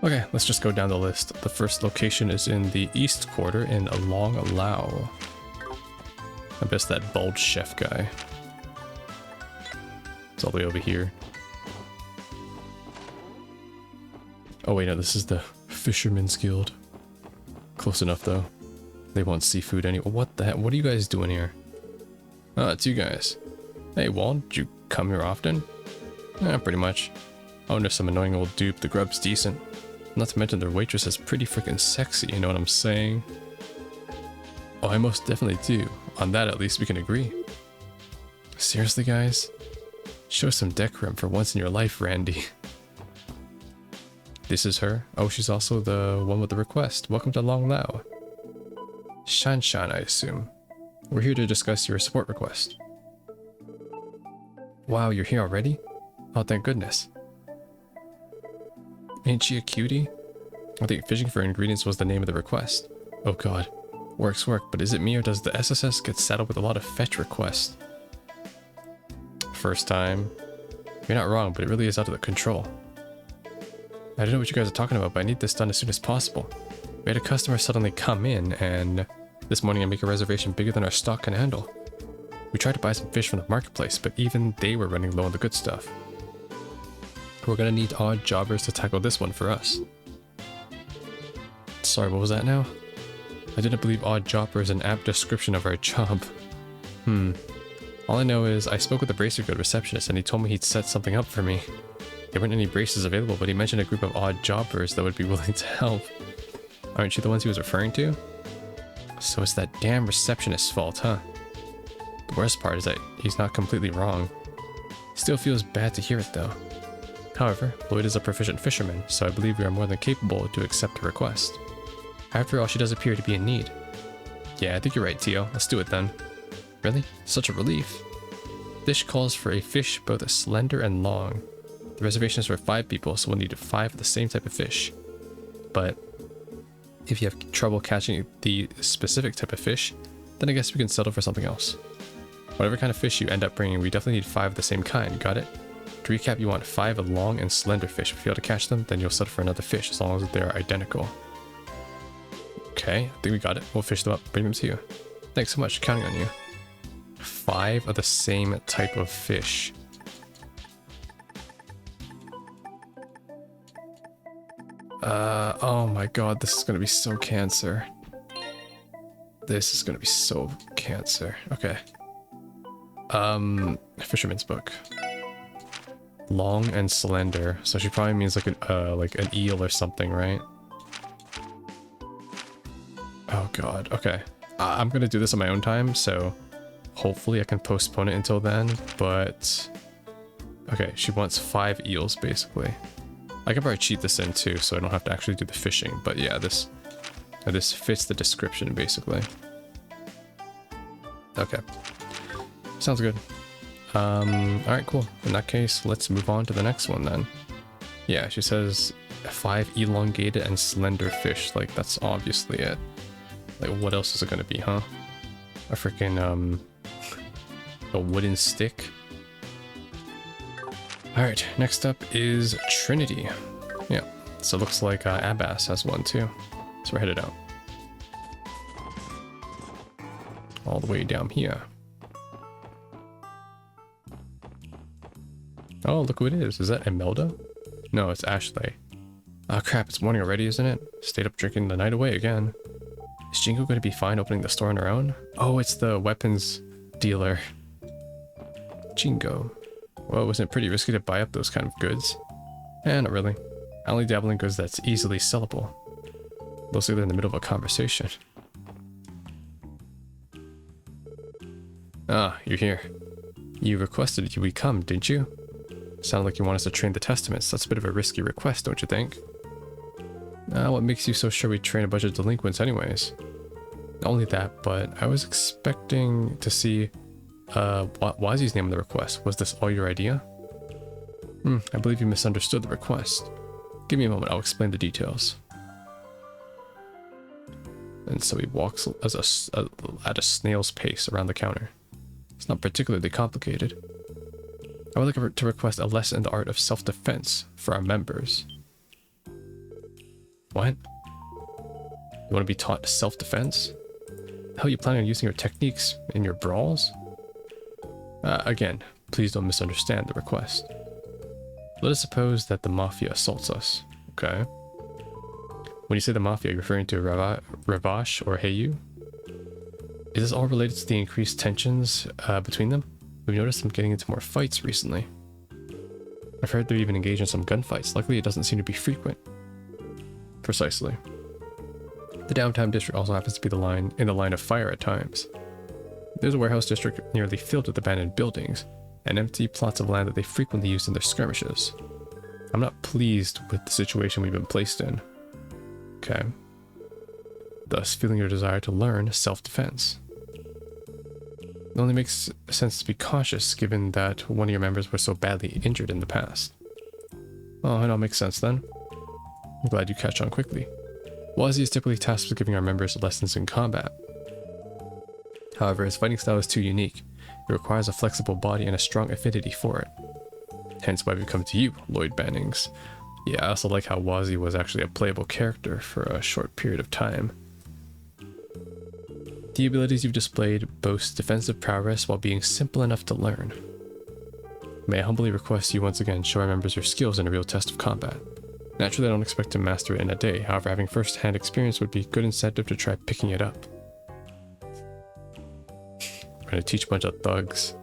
Okay, let's just go down the list. The first location is in the East Quarter in Long Lao. I guess that bald chef guy. It's all the way over here. Oh wait, no, this is the Fisherman's Guild. Close enough though. They want seafood anyway. What the heck? What are you guys doing here? Oh, it's you guys. Hey, Walt, did you come here often? Yeah, pretty much. I wonder if some annoying old dupe. The grub's decent. Not to mention their waitress is pretty freaking sexy, you know what I'm saying? Oh, I most definitely do. On that, at least we can agree. Seriously, guys? Show some decorum for once in your life, Randy. This is her. Oh, she's also the one with the request. Welcome to Long Lao. Shan, I assume. We're here to discuss your support request. Wow, you're here already? Oh, thank goodness. Ain't she a cutie? I think fishing for ingredients was the name of the request. Oh god. Work, but is it me or does the SSS get saddled with a lot of fetch requests? First time. You're not wrong, but it really is out of the control. I don't know what you guys are talking about, but I need this done as soon as possible. We had a customer suddenly come in, and this morning I make a reservation bigger than our stock can handle. We tried to buy some fish from the marketplace, but even they were running low on the good stuff. We're gonna need odd jobbers to tackle this one for us. Sorry, what was that now? I didn't believe odd jobber is an apt description of our job. All I know is I spoke with the Bracer Good receptionist and he told me he'd set something up for me. There weren't any braces available, but he mentioned a group of odd jobbers that would be willing to help. Aren't you the ones he was referring to? So it's that damn receptionist's fault, huh? The worst part is that he's not completely wrong. Still feels bad to hear it though. However, Lloyd is a proficient fisherman, so I believe we are more than capable to accept her request. After all, she does appear to be in need. Yeah, I think you're right, Tio. Let's do it then. Really? Such a relief. Dish calls for a fish both slender and long. The reservation is for 5 people, so we'll need 5 of the same type of fish. But if you have trouble catching the specific type of fish, then I guess we can settle for something else. Whatever kind of fish you end up bringing, we definitely need 5 of the same kind, got it? To recap, you want 5 long and slender fish. If you fail to catch them, then you'll settle for another fish, as long as they're identical. Okay, I think we got it. We'll fish them up, bring them to you. Thanks so much, counting on you. 5 of the same type of fish. Oh my god, this is gonna be so cancer. This is gonna be so cancer. Okay. Fisherman's book. Long and slender, so she probably means like an eel or something, right? Oh god, okay. I'm gonna do this on my own time, so hopefully I can postpone it until then, but... Okay, she wants 5 eels, basically. I can probably cheat this in too, so I don't have to actually do the fishing, but yeah, this fits the description, basically. Okay. Sounds good. Alright, cool. In that case, let's move on to the next one then. Yeah, she says 5 elongated and slender fish. Like, that's obviously it. Like, what else is it gonna be, huh? A freaking, a wooden stick? Alright, next up is Trinity. Yeah, so it looks like Abbas has one too. So we're headed out. All the way down here. Oh, look who it is. Is that Imelda? No, it's Ashley. Oh crap, it's morning already, isn't it? Stayed up drinking the night away again. Is Jingo going to be fine opening the store on her own? Oh, it's the weapons dealer. Jingo. Well, wasn't it pretty risky to buy up those kind of goods? Eh, not really. I only dabble in goods that's easily sellable. Looks like they're in the middle of a conversation. Ah, you're here. You requested we come, didn't you? Sounded like you want us to train the Testaments. That's a bit of a risky request, don't you think? What makes you so sure we train a bunch of delinquents anyways? Not only that, but I was expecting to see Wazi's name on the request. Was this all your idea? I believe you misunderstood the request. Give me a moment, I'll explain the details. And so he walks at a snail's pace around the counter. It's not particularly complicated. I would like to request a lesson in the art of self-defense for our members. What? You want to be taught self-defense? How are you planning on using your techniques in your brawls? Again, please don't misunderstand the request. Let us suppose that the Mafia assaults us. Okay. When you say the Mafia, are you referring to Ravash or Heiyu? Is this all related to the increased tensions between them? We've noticed them getting into more fights recently. I've heard they're even engaged in some gunfights. Luckily, it doesn't seem to be frequent. Precisely. The downtown district also happens to be in the line of fire at times. There's a warehouse district nearly filled with abandoned buildings and empty plots of land that they frequently use in their skirmishes. I'm not pleased with the situation we've been placed in. Okay. Thus, feeling your desire to learn self-defense. It only makes sense to be cautious given that one of your members was so badly injured in the past. Oh, it all makes sense then. I'm glad you catch on quickly. Wazi is typically tasked with giving our members lessons in combat. However, his fighting style is too unique. It requires a flexible body and a strong affinity for it. Hence why we come to you, Lloyd Bannings. Yeah, I also like how Wazi was actually a playable character for a short period of time. The abilities you've displayed boast defensive prowess while being simple enough to learn. May I humbly request you once again show our members your skills in a real test of combat. Naturally, I don't expect to master it in a day, however having first-hand experience would be good incentive to try picking it up. We're gonna teach a bunch of thugs.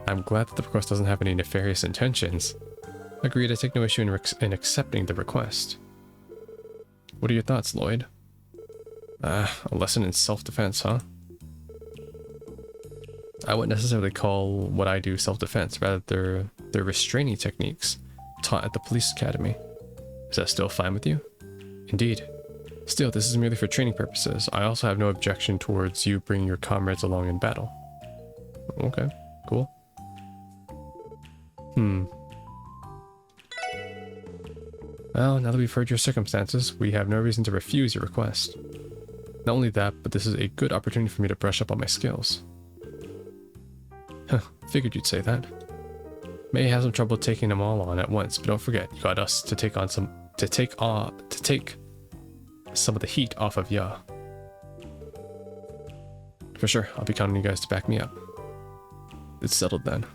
I'm glad that the request doesn't have any nefarious intentions. Agreed, I take no issue in accepting the request. What are your thoughts, Lloyd? A lesson in self-defense, huh? I wouldn't necessarily call what I do self-defense, rather they're restraining techniques taught at the police academy. Is that still fine with you? Indeed. Still, this is merely for training purposes. I also have no objection towards you bringing your comrades along in battle. Okay, cool. Well, now that we've heard your circumstances, we have no reason to refuse your request. Not only that, but this is a good opportunity for me to brush up on my skills. Huh, figured you'd say that. May have some trouble taking them all on at once, but don't forget, you got us to take some of the heat off of ya. For sure, I'll be counting you guys to back me up. It's settled then.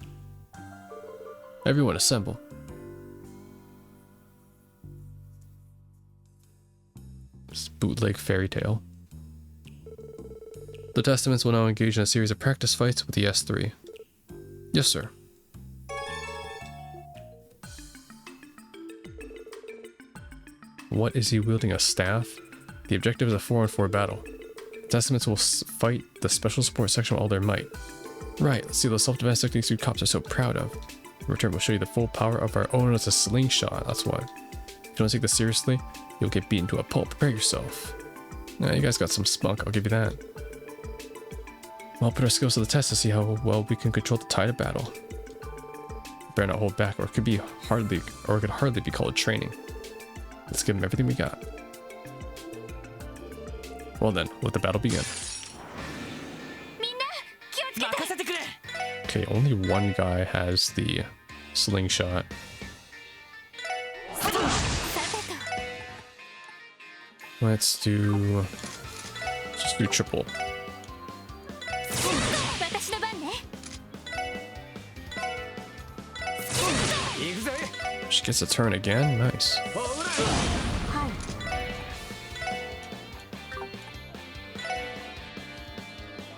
Everyone assemble. This bootleg fairy tale. The Testaments will now engage in a series of practice fights with the S3. Yes, sir. What is he wielding, a staff? The objective is a 4-on-4 battle. The Testaments will fight the special support section with all their might. Right, let's see those self-defense techniques you cops are so proud of. In return, we'll show you the full power of our own as a slingshot, that's what. If you don't take this seriously, you'll get beaten to a pulp. Prepare yourself. Nah, you guys got some spunk, I'll give you that. We'll put our skills to the test to see how well we can control the tide of battle. Better not hold back, or it could hardly be called training. Let's give them everything we got. Well then, let the battle begin. Okay, only one guy has the slingshot. Let's do triple. She gets a turn again, nice.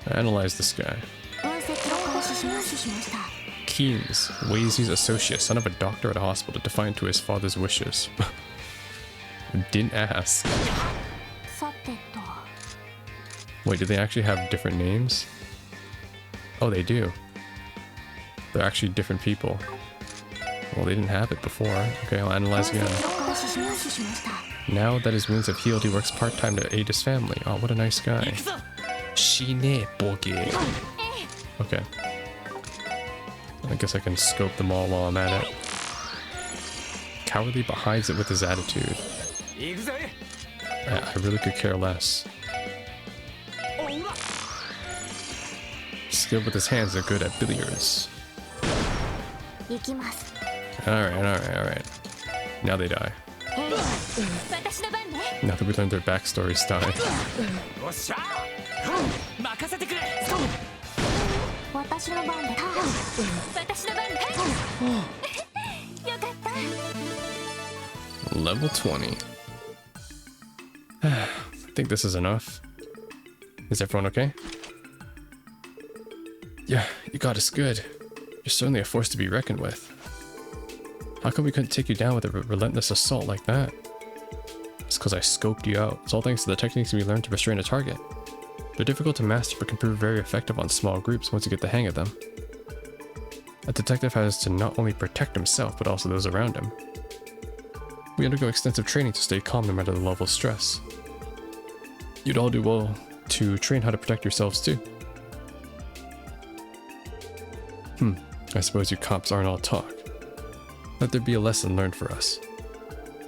Analyze this guy. Keynes, Wazy's associate, son of a doctor at a hospital, defiant to his father's wishes. Didn't ask. Wait, do they actually have different names? Oh, they do. They're actually different people. Well, they didn't have it before. Okay, I'll analyze again. Now that his wounds have healed, he works part-time to aid his family. Oh, what a nice guy. Shine boge. Okay. I guess I can scope them all while I'm at it. Cowardly but hides it with his attitude. I really could care less. Skilled with his hands, they're good at billiards. Alright. Now they die. Now that we learned their backstories, die. よっしゃ任せてくれ私の番だ。私の番だ。よかった。 Level 20. I think this is enough. Is everyone okay? Yeah, you got us good. You're certainly a force to be reckoned with. How come we couldn't take you down with a relentless assault like that? It's because I scoped you out. It's all thanks to the techniques we learned to restrain a target. They're difficult to master but can prove very effective on small groups once you get the hang of them. A detective has to not only protect himself but also those around him. We undergo extensive training to stay calm no matter the level of stress. You'd all do well to train how to protect yourselves too. I suppose you cops aren't all talk. Let there be a lesson learned for us.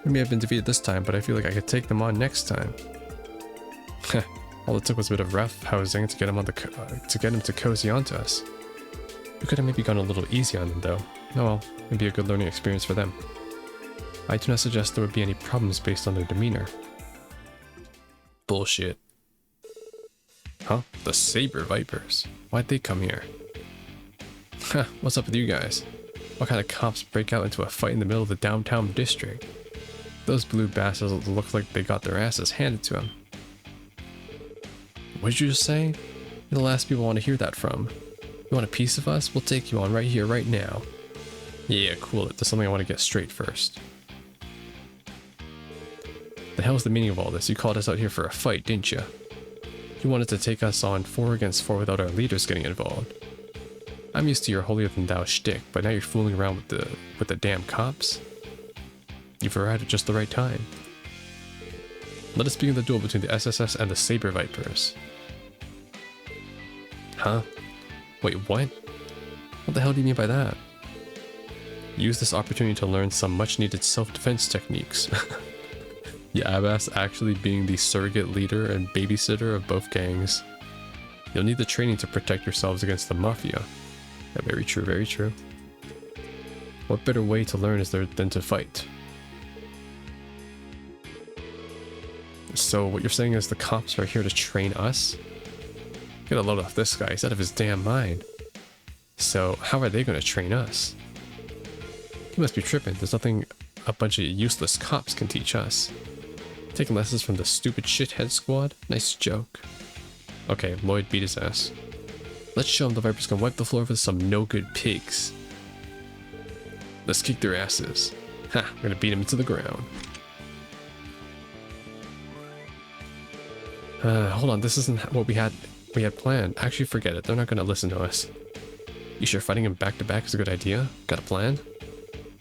We may have been defeated this time, but I feel like I could take them on next time. All it took was a bit of rough housing to get him on to cozy onto us. We could have maybe gone a little easy on them though. Oh well, it'd be a good learning experience for them. I do not suggest there would be any problems based on their demeanor. Bullshit. Huh? The Saber Vipers. Why'd they come here? Huh, what's up with you guys? What kind of cops break out into a fight in the middle of the downtown district? Those blue bastards look like they got their asses handed to them. What did you just say? You're the last people I want to hear that from. You want a piece of us? We'll take you on right here, right now. Yeah, cool. There's something I want to get straight first. The hell's the meaning of all this? You called us out here for a fight, didn't you? You wanted to take us on 4 against 4 without our leaders getting involved. I'm used to your holier-than-thou shtick, but now you're fooling around with the damn cops? You've arrived at just the right time. Let us begin the duel between the SSS and the Saber Vipers. Huh? Wait, what? What the hell do you mean by that? Use this opportunity to learn some much-needed self-defense techniques. Yabas actually being the surrogate leader and babysitter of both gangs. You'll need the training to protect yourselves against the Mafia. Yeah, very true, very true. What better way to learn is there than to fight? So what you're saying is the cops are here to train us? Get a load off this guy, he's out of his damn mind. So how are they going to train us? You must be tripping, there's nothing a bunch of useless cops can teach us. Taking lessons from the stupid shithead squad? Nice joke. Okay, Lloyd beat his ass. Let's show them the Vipers can wipe the floor with some no-good pigs. Let's kick their asses. Ha, we're gonna beat them into the ground. Hold on, this isn't what we had planned. Actually, forget it, they're not gonna listen to us. You sure fighting them back to back is a good idea? Got a plan?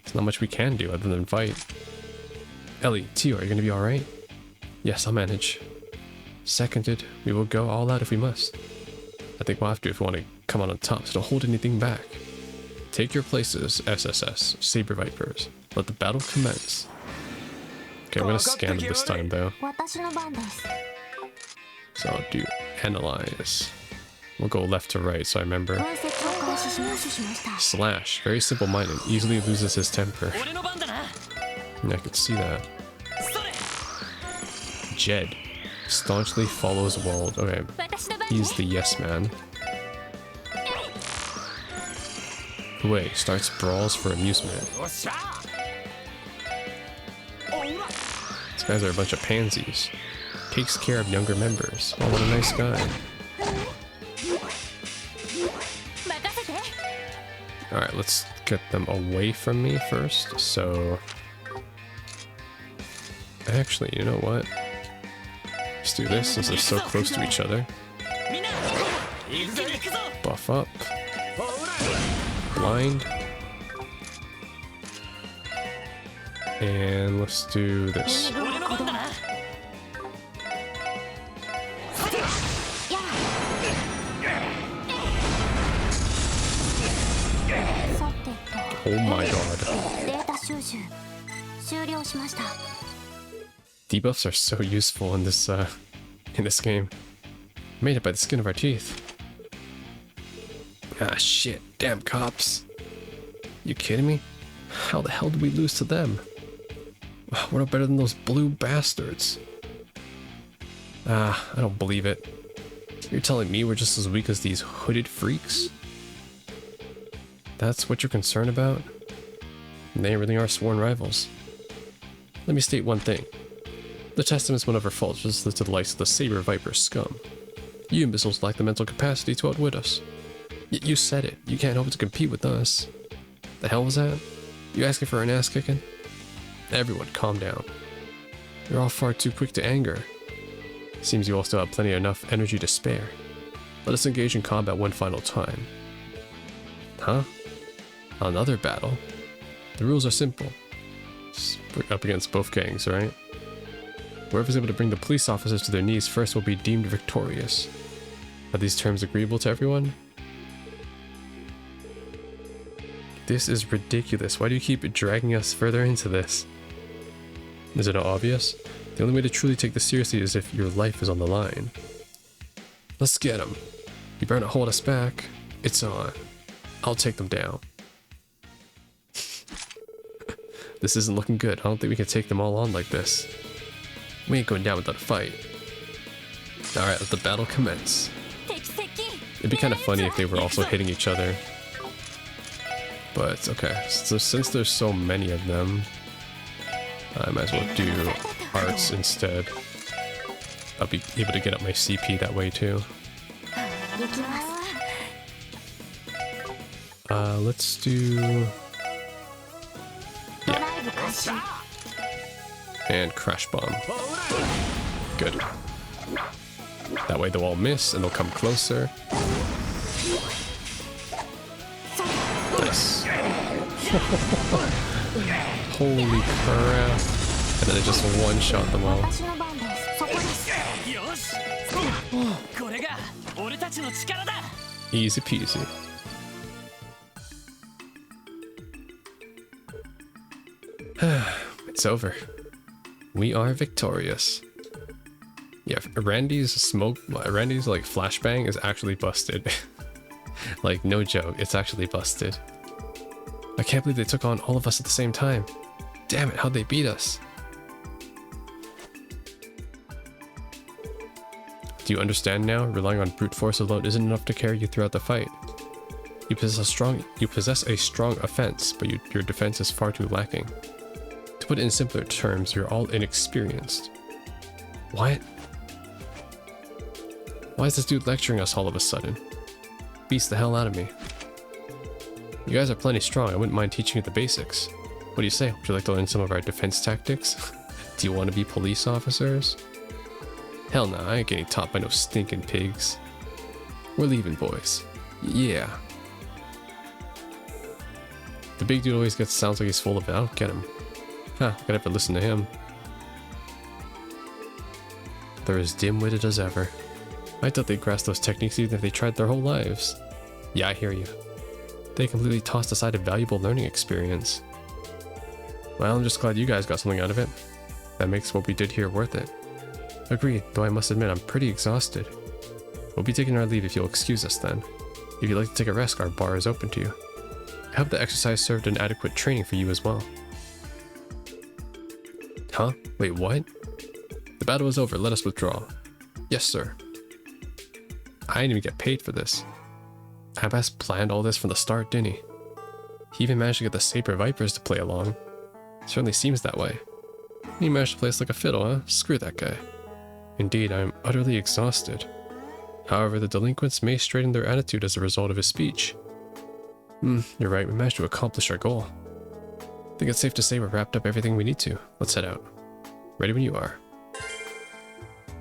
There's not much we can do other than fight. Ellie, Tio, are you gonna be alright? Yes, I'll manage. Seconded, we will go all out if we must. I think we'll have to if we want to come out on top, so don't hold anything back. Take your places, SSS, Saber Vipers. Let the battle commence. Okay, I'm gonna scan them this time though. So I'll do analyze. We'll go left to right so I remember. Slash, very simple-minded, easily loses his temper. Yeah, I could see that. Jed. Staunchly follows Wald. Okay, he's the yes man. Wei starts brawls for amusement. These guys are a bunch of pansies. Takes care of younger members. Oh, what a nice guy. Alright, let's get them away from me first. So... actually, you know what? Let's do this since they're so close to each other. Buff up. Blind. And let's do this. Oh my god. Debuffs are so useful in this game. Made it by the skin of our teeth. Ah shit, damn cops. You kidding me? How the hell did we lose to them? We're no better than those blue bastards. I don't believe it. You're telling me we're just as weak as these hooded freaks? That's what you're concerned about? They really are sworn rivals. Let me state one thing. The Testament's one of our faults was to the likes of the Saber Viper scum. You imbeciles lack the mental capacity to outwit us. Yet you said it. You can't hope to compete with us. The hell was that? You asking for an ass kicking? Everyone, calm down. You're all far too quick to anger. Seems you all still have plenty enough energy to spare. Let us engage in combat one final time. Huh? Another battle? The rules are simple. We're up against both gangs, right? Whoever's able to bring the police officers to their knees first will be deemed victorious. Are these terms agreeable to everyone? This is ridiculous. Why do you keep dragging us further into this? Is it not obvious? The only way to truly take this seriously is if your life is on the line. Let's get them. You better not hold us back. It's on. I'll take them down. This isn't looking good. I don't think we can take them all on like this. We ain't going down without a fight. Alright, let the battle commence. It'd be kind of funny if they were also hitting each other. But, okay. So since there's so many of them, I might as well do arts instead. I'll be able to get up my CP that way too. Let's do... yeah. And Crash Bomb. Good. That way they'll all miss and they'll come closer. Nice. Holy crap. And then it just one-shot them all. Easy peasy. It's over. We are victorious. Yeah, Randy's like flashbang is actually busted. Like, no joke, it's actually busted. I can't believe they took on all of us at the same time. Damn it, how'd they beat us? Do you understand now? Relying on brute force alone isn't enough to carry you throughout the fight. You possess a strong offense, but your defense is far too lacking. To put it in simpler terms, you're all inexperienced. What? Why is this dude lecturing us all of a sudden? Beats the hell out of me. You guys are plenty strong. I wouldn't mind teaching you the basics. What do you say? Would you like to learn some of our defense tactics? Do you want to be police officers? Hell no, I ain't getting taught by no stinking pigs. We're leaving, boys. Yeah. The big dude always sounds like he's full of it. I don't get him. Huh, gotta ever listen to him. They're as dim-witted as ever. I thought they'd grasp those techniques even if they tried their whole lives. Yeah, I hear you. They completely tossed aside a valuable learning experience. Well, I'm just glad you guys got something out of it. That makes what we did here worth it. Agreed, though I must admit I'm pretty exhausted. We'll be taking our leave if you'll excuse us then. If you'd like to take a rest, our bar is open to you. I hope the exercise served an adequate training for you as well. Huh? Wait, what? The battle is over, let us withdraw. Yes, sir. I didn't even get paid for this. Abbas planned all this from the start, didn't he? He even managed to get the Saber Vipers to play along. Certainly seems that way. He managed to play us like a fiddle, huh? Screw that guy. Indeed, I am utterly exhausted. However, the delinquents may straighten their attitude as a result of his speech. You're right, we managed to accomplish our goal. I think it's safe to say we've wrapped up everything we need to. Let's head out. Ready when you are.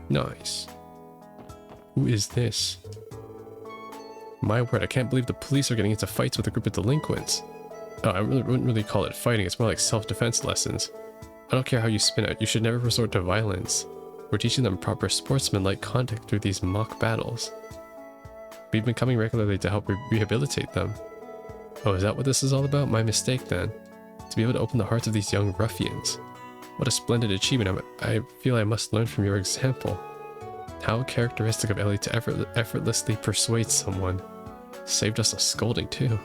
Nice. Who is this? My word, I can't believe the police are getting into fights with a group of delinquents. Oh, I wouldn't really call it fighting, it's more like self-defense lessons. I don't care how you spin it, you should never resort to violence. We're teaching them proper sportsman-like conduct through these mock battles. We've been coming regularly to help rehabilitate them. Oh, is that what this is all about? My mistake then. To be able to open the hearts of these young ruffians. What a splendid achievement. I feel I must learn from your example. How characteristic of Ellie to effortlessly persuade someone. Saved us a scolding too.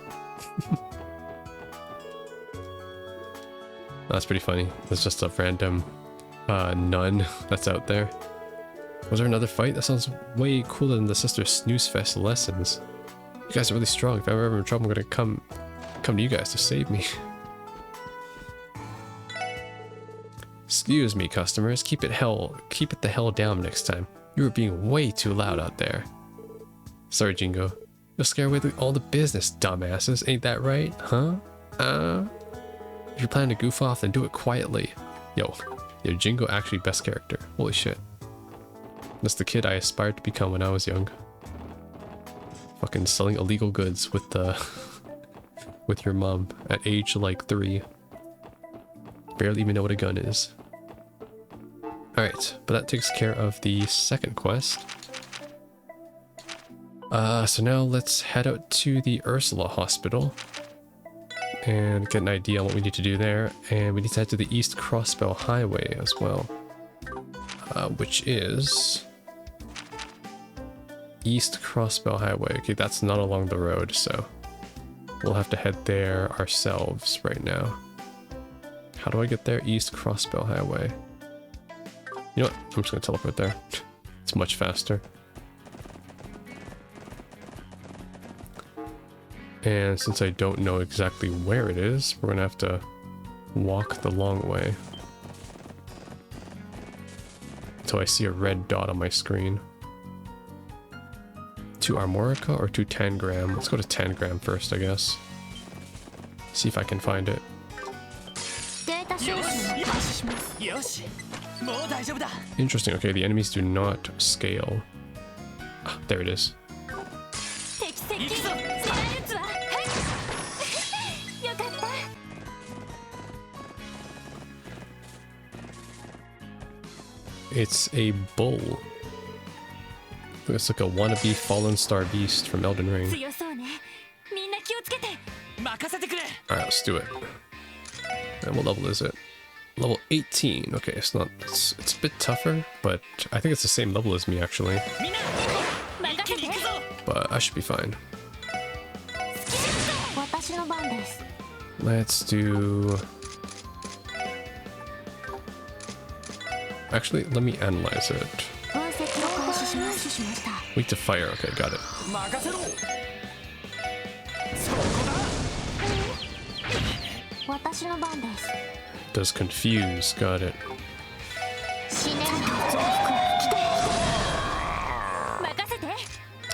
That's pretty funny. It's just a random nun that's out there. Was there another fight? That sounds way cooler than the Sister Snooze Fest lessons. You guys are really strong. If I'm ever in trouble, I'm gonna come to you guys to save me. Excuse me, customers. Keep it the hell down next time. You were being way too loud out there. Sorry, Jingo. You'll scare away all the business, dumbasses. Ain't that right? Huh? If you're planning to goof off, then do it quietly. Yo, Jingo actually best character. Holy shit. That's the kid I aspired to become when I was young. Fucking selling illegal goods with with your mom at age like 3. Barely even know what a gun is. Alright, but that takes care of the second quest. So now let's head out to the Ursula Hospital and get an idea on what we need to do there. And we need to head to the East Crossbell Highway as well, which is East Crossbell Highway. Okay, that's not along the road, so we'll have to head there ourselves right now. How do I get there? East Crossbell Highway. You know what? I'm just gonna teleport there. It's much faster. And since I don't know exactly where it is, we're gonna have to walk the long way until I see a red dot on my screen. To Armorica or to Tangram? Let's go to Tangram first, I guess. See if I can find it. Interesting. Okay, the enemies do not scale. Ah, there it is. It's a bull. Looks like a wannabe fallen star beast from Elden Ring. Alright, let's do it. And what level is it? Level 18. Okay, it's not. It's a bit tougher, but I think it's the same level as me actually. But I should be fine. Let's do. Actually, let me analyze it. Weak to fire. Okay, got it. Does confuse. Got it.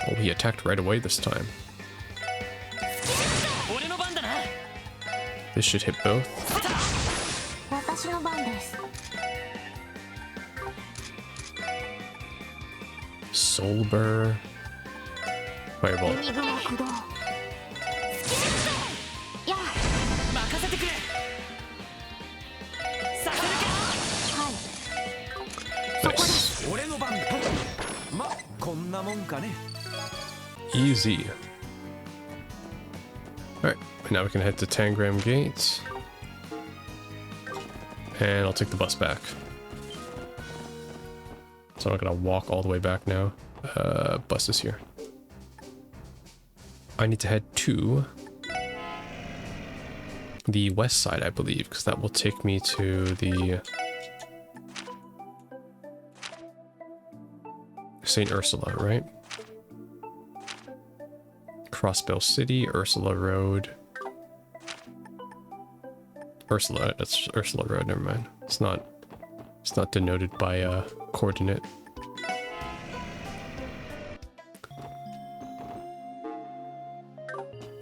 Oh, he attacked right away this time. This should hit both. Soulbur. Fireball. Nice. Easy. Alright, now we can head to Tangram Gate. And I'll take the bus back. So I'm not gonna walk all the way back now. Bus is here. I need to head to the west side, I believe, because that will take me to the St. Ursula, right? Crossbell City, Ursula Road. Ursula, that's Ursula Road, never mind. It's not denoted by a coordinate.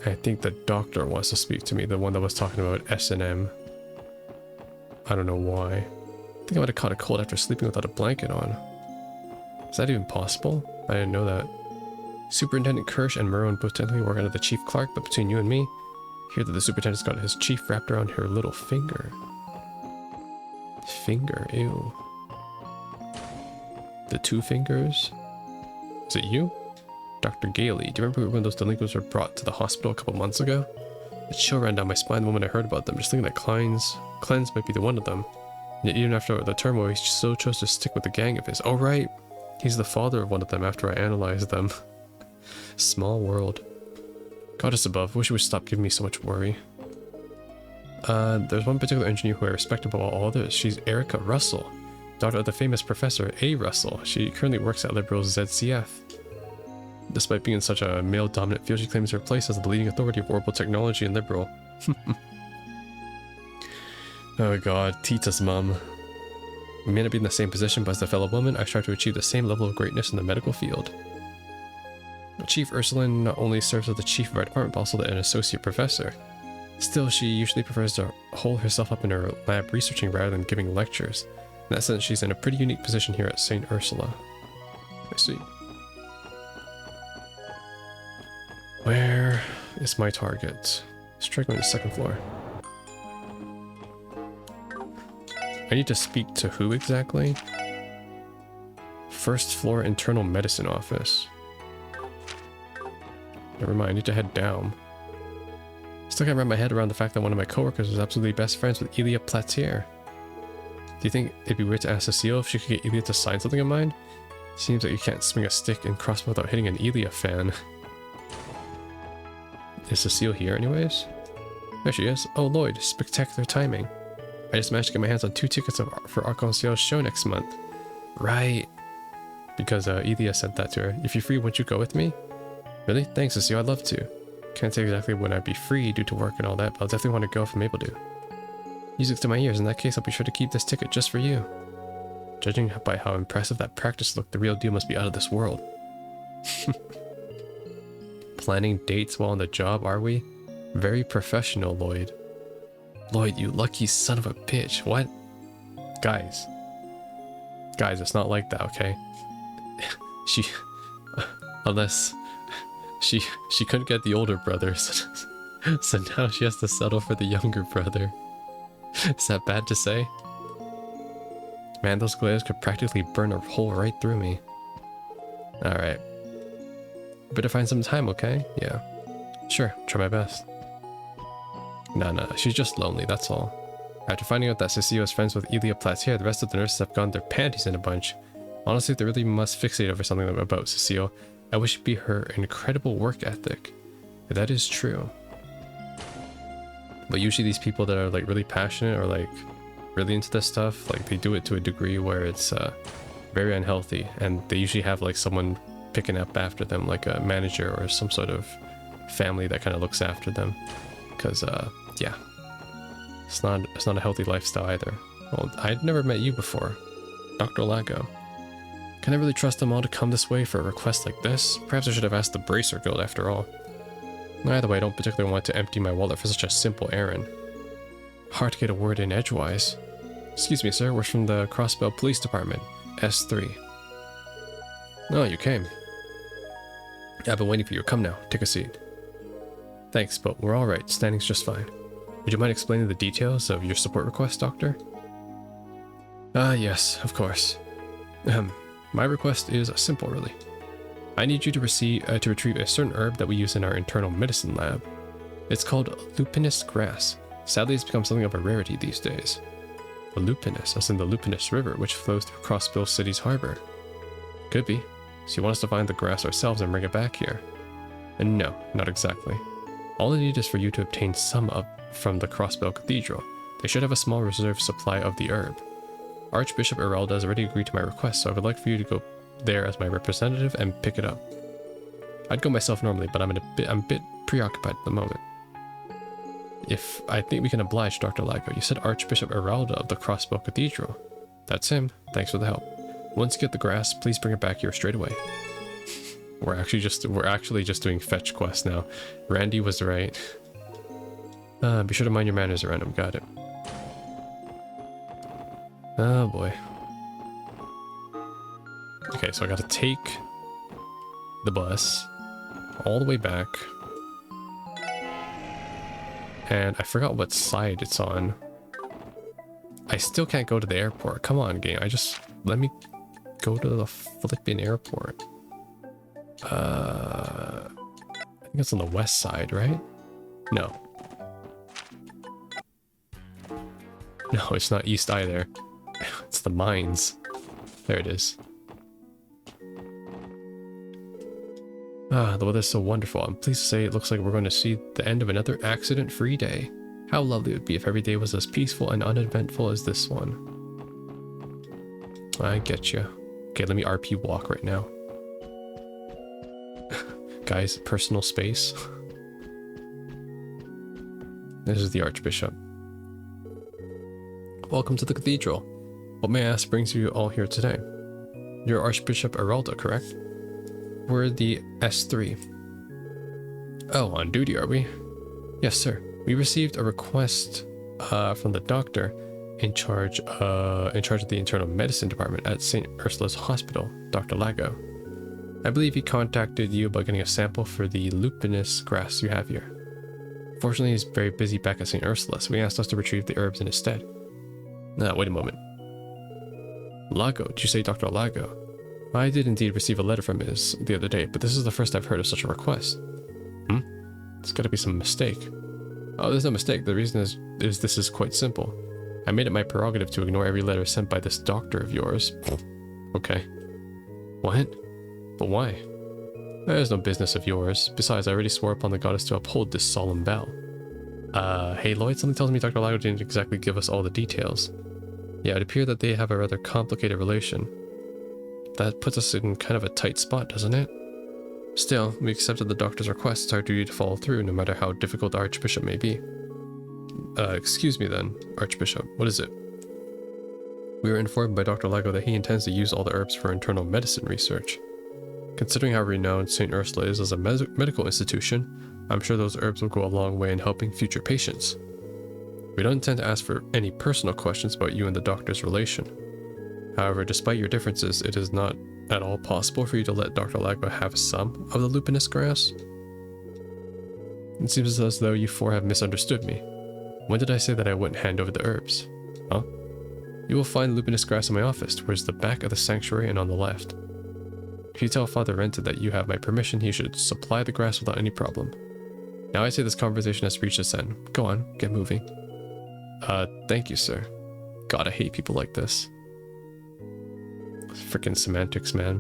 I think the doctor wants to speak to me, the one that was talking about S&M. I don't know why. I think I might have caught a cold after sleeping without a blanket on. Is that even possible? I didn't know that. Superintendent Kirsch and Merwin both technically work under the Chief Clark, but between you and me, hear that the superintendent's got his chief wrapped around her little finger. Finger, ew. The 2 fingers? Is it you? Dr. Gailey, do you remember when those delinquents were brought to the hospital a couple months ago? A chill ran down my spine the moment I heard about them, just thinking that Cleanse might be the one of them. And yet even after the turmoil, he still chose to stick with the gang of his. Oh right, he's the father of one of them after I analyzed them. Small world. Goddess above, wish you would stop giving me so much worry. There's one particular engineer who I respect above all others. She's Erica Russell, daughter of the famous Professor A. Russell. She currently works at Liberal's ZCF. Despite being in such a male-dominant field, she claims her place as the leading authority of orbital technology in Liberal. Oh god, Tita's mum. We may not be in the same position, but as a fellow woman, I strive to achieve the same level of greatness in the medical field. Chief Ursuline not only serves as the chief of our department, but also an associate professor. Still, she usually prefers to hole herself up in her lab researching rather than giving lectures. In that sense, she's in a pretty unique position here at St. Ursula. I see. Where is my target? Let's try going to the second floor. I need to speak to who exactly? First floor internal medicine office. Never mind, I need to head down. Still can't wrap my head around the fact that one of my coworkers was absolutely best friends with Elia Platier. Do you think it'd be weird to ask Cecile if she could get Elia to sign something of mine? Seems like you can't swing a stick in Crossbell without hitting an Elia fan. Is Cecile here anyways? There she is. Oh Lloyd, spectacular timing. I just managed to get my hands on 2 tickets for Arc-en-Ciel's show next month. Right. Because Elia sent that to her. If you're free, won't you go with me? Really? Thanks, Cecile. I'd love to. Can't say exactly when I'd be free due to work and all that, but I'll definitely want to go if I'm able to. Music to my ears. In that case, I'll be sure to keep this ticket just for you. Judging by how impressive that practice looked, the real deal must be out of this world. Planning dates while on the job, are we? Very professional, Lloyd. Lloyd, you lucky son of a bitch. What? Guys. Guys, it's not like that, okay? She... Unless... She couldn't get the older brother, so now she has to settle for the younger brother. Is that bad to say? Man, those glares could practically burn a hole right through me. Alright. Better find some time, okay? Yeah. Sure, try my best. No, she's just lonely, that's all. After finding out that Cecile is friends with Elia Platier, the rest of the nurses have gone their panties in a bunch. Honestly, they really must fixate over something about Cecile. I wish it'd be her incredible work ethic. That is true. But usually these people that are like really passionate or like really into this stuff, like they do it to a degree where it's very unhealthy, and they usually have like someone picking up after them, like a manager or some sort of family that kind of looks after them. Because yeah, it's not a healthy lifestyle either. Well, I'd never met you before, Dr. Lago. Can I really trust them all to come this way for a request like this? Perhaps I should have asked the Bracer Guild after all. Either way, I don't particularly want to empty my wallet for such a simple errand. Hard to get a word in edgewise. Excuse me, sir, we're from the Crossbell Police Department, S3. Oh, you came. I've been waiting for you. Come now, take a seat. Thanks, but we're alright. Standing's just fine. Would you mind explaining the details of your support request, Doctor? Yes, of course. My request is simple, really. I need you to retrieve a certain herb that we use in our internal medicine lab. It's called lupinous grass. Sadly, it's become something of a rarity these days. The lupinous, as in the Lupinous River, which flows through Crossbell City's harbor. Could be. So you want us to find the grass ourselves and bring it back here? And no, not exactly. All I need is for you to obtain some from the Crossbell Cathedral. They should have a small reserve supply of the herb. Archbishop Eralda has already agreed to my request, so I would like for you to go there as my representative and pick it up. I'd go myself normally, but I'm a bit preoccupied at the moment. I think we can oblige Dr. Lago. You said Archbishop Eralda of the Crossbell Cathedral. That's him. Thanks for the help. Once you get the grass, please bring it back here straight away. We're actually just doing fetch quests now. Randy was right. Be sure to mind your manners around him. Got it. Oh boy. Okay, so I gotta take the bus all the way back. And I forgot what side it's on. I still can't go to the airport. Come on, game. Let me go to the flipping airport. I think it's on the west side, right? No. No, it's not east either. It's the mines. There it is. The weather's so wonderful. I'm pleased to say it looks like we're going to see the end of another accident-free day. How lovely it would be if every day was as peaceful and uneventful as this one. I get you. Okay, let me RP walk right now. Guys, personal space. This is the Archbishop. Welcome to the cathedral. What may I ask brings you all here today? You're Archbishop Eralda, correct? We're the S3. Oh, on duty, are we? Yes, sir. We received a request from the doctor in charge of the internal medicine department at St. Ursula's Hospital, Dr. Lago. I believe he contacted you about getting a sample for the lupinous grass you have here. Fortunately, he's very busy back at St. Ursula, so he asked us to retrieve the herbs in his stead. Now, wait a moment. Lago? Did you say Dr. Lago? I did indeed receive a letter from his the other day, but this is the first I've heard of such a request. There's gotta be some mistake. Oh, there's no mistake. The reason is this is quite simple. I made it my prerogative to ignore every letter sent by this doctor of yours. Okay. What? But why? There's no business of yours. Besides, I already swore upon the goddess to uphold this solemn vow. Hey Lloyd, something tells me Dr. Lago didn't exactly give us all the details. Yeah, it appeared that they have a rather complicated relation. That puts us in kind of a tight spot, doesn't it? Still, we accepted the doctor's request. It's our duty to follow through, no matter how difficult the Archbishop may be. Excuse me then, Archbishop, what is it? We were informed by Dr. Lago that he intends to use all the herbs for internal medicine research. Considering how renowned St. Ursula is as a medical institution, I'm sure those herbs will go a long way in helping future patients. We don't intend to ask for any personal questions about you and the doctor's relation. However, despite your differences, it is not at all possible for you to let Dr. Lago have some of the lupinous grass? It seems as though you four have misunderstood me. When did I say that I wouldn't hand over the herbs? Huh? You will find lupinous grass in my office, towards the back of the sanctuary and on the left. If you tell Father Rented that you have my permission, he should supply the grass without any problem. Now I say this conversation has reached its end. Go on, get moving. Thank you, sir. God, I hate people like this. Freaking semantics, man.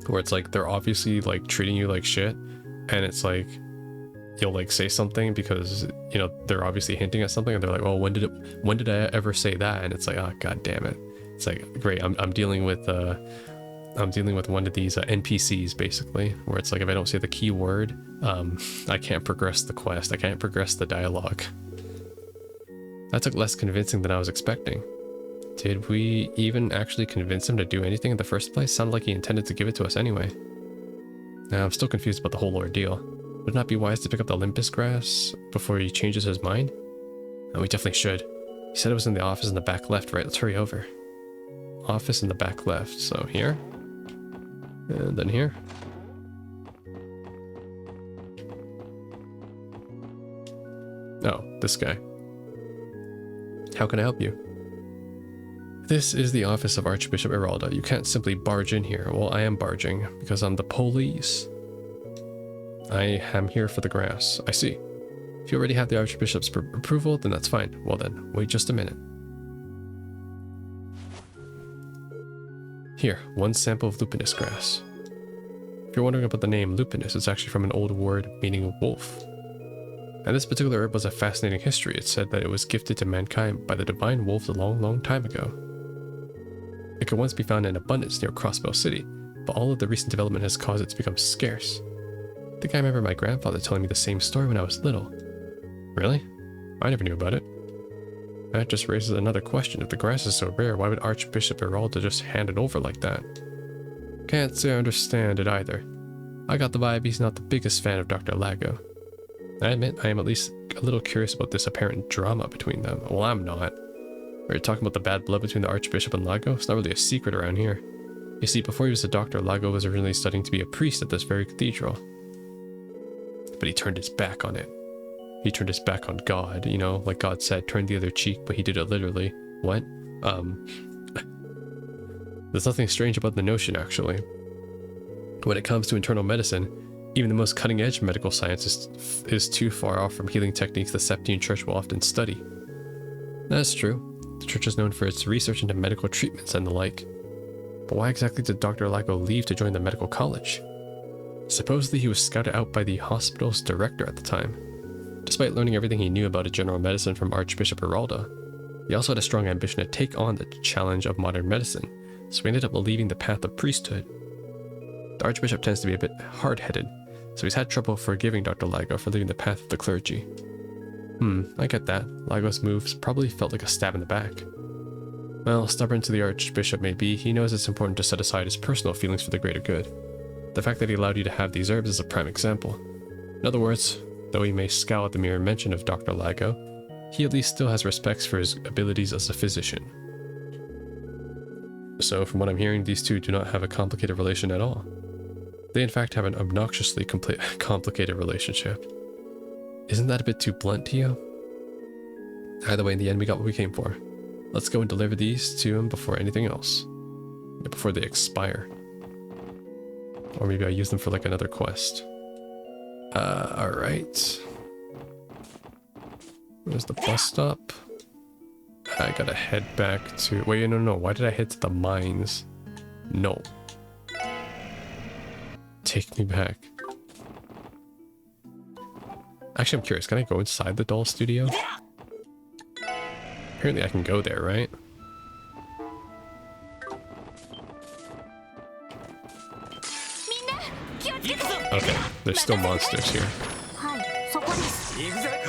Where it's like they're obviously like treating you like shit, and it's like you'll like say something because you know they're obviously hinting at something, and they're like, "Oh, when did I ever say that?" And it's like, "Oh, god damn it!" It's like, great, I'm dealing with one of these NPCs basically, where it's like if I don't say the key word, I can't progress the quest, I can't progress the dialogue. That took less convincing than I was expecting. Did we even actually convince him to do anything in the first place? Sounded like he intended to give it to us anyway. Now, I'm still confused about the whole ordeal. Would it not be wise to pick up the Olympus grass before he changes his mind? No, we definitely should. He said it was in the office in the back left, right? Let's hurry over. Office in the back left. So here. And then here. Oh, this guy. How can I help you? This is the office of Archbishop Eralda. You can't simply barge in here. Well, I am barging because I'm the police. I am here for the grass. I see. If you already have the Archbishop's approval, then that's fine. Well then, wait just a minute. Here, one sample of lupinous grass. If you're wondering about the name lupinous, it's actually from an old word meaning wolf. And this particular herb was a fascinating history. It said that it was gifted to mankind by the divine wolves a long, long time ago. It could once be found in abundance near Crossbell City, but all of the recent development has caused it to become scarce. I think I remember my grandfather telling me the same story when I was little. Really? I never knew about it. That just raises another question. If the grass is so rare, why would Archbishop Eralda just hand it over like that? Can't say I understand it either. I got the vibe he's not the biggest fan of Dr. Lago. I admit I am at least a little curious about this apparent drama between them. Well, I'm not. Are you talking about the bad blood between the Archbishop and Lago? It's not really a secret around here. You see, before he was a doctor, Lago was originally studying to be a priest at this very cathedral. But he turned his back on it. He turned his back on God, you know, like God said, turn the other cheek, but he did it literally. What? There's nothing strange about the notion, actually. When it comes to internal medicine, even the most cutting-edge medical science is too far off from healing techniques the Septine Church will often study. That's true. The church is known for its research into medical treatments and the like. But why exactly did Dr. Lago leave to join the medical college? Supposedly he was scouted out by the hospital's director at the time. Despite learning everything he knew about general medicine from Archbishop Geralda, he also had a strong ambition to take on the challenge of modern medicine, so he ended up leaving the path of priesthood. The Archbishop tends to be a bit hard-headed, so he's had trouble forgiving Dr. Lago for leaving the path of the clergy. I get that. Lago's moves probably felt like a stab in the back. Well, stubborn to the Archbishop may be, he knows it's important to set aside his personal feelings for the greater good. The fact that he allowed you to have these herbs is a prime example. In other words, though he may scowl at the mere mention of Dr. Lago, he at least still has respects for his abilities as a physician. So, from what I'm hearing, these two do not have a complicated relation at all. They in fact have an obnoxiously complicated relationship. Isn't that a bit too blunt to you? Either way, in the end, we got what we came for. Let's go and deliver these to him before anything else. Before they expire. Or maybe I use them for like another quest. Alright. Where's the bus stop? I gotta head back to... Wait, no. Why did I head to the mines? No. Take me back. Actually, I'm curious. Can I go inside the doll studio? Apparently I can go there, right? Okay, there's still monsters here. はいそこです 行くぜ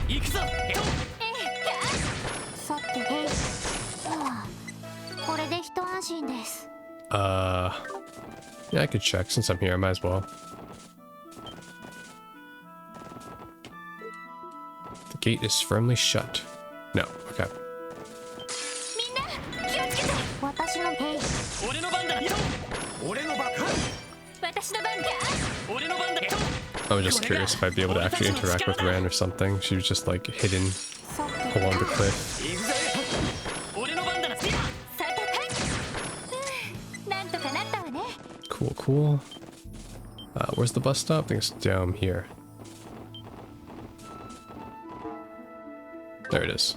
行くぞさてこれで一安心です Yeah, I could check since I'm here. I might as well. The gate is firmly shut. No, okay. みんな気をつけて私の俺の番だ俺の番私の番か俺の番だ I was just curious if I'd be able to actually interact with Ran or something. She was just like hidden along the cliff. 行くぜ俺の番だなさてなんとかなったわね Cool, cool. Where's the bus stop? I think it's down here. There it is.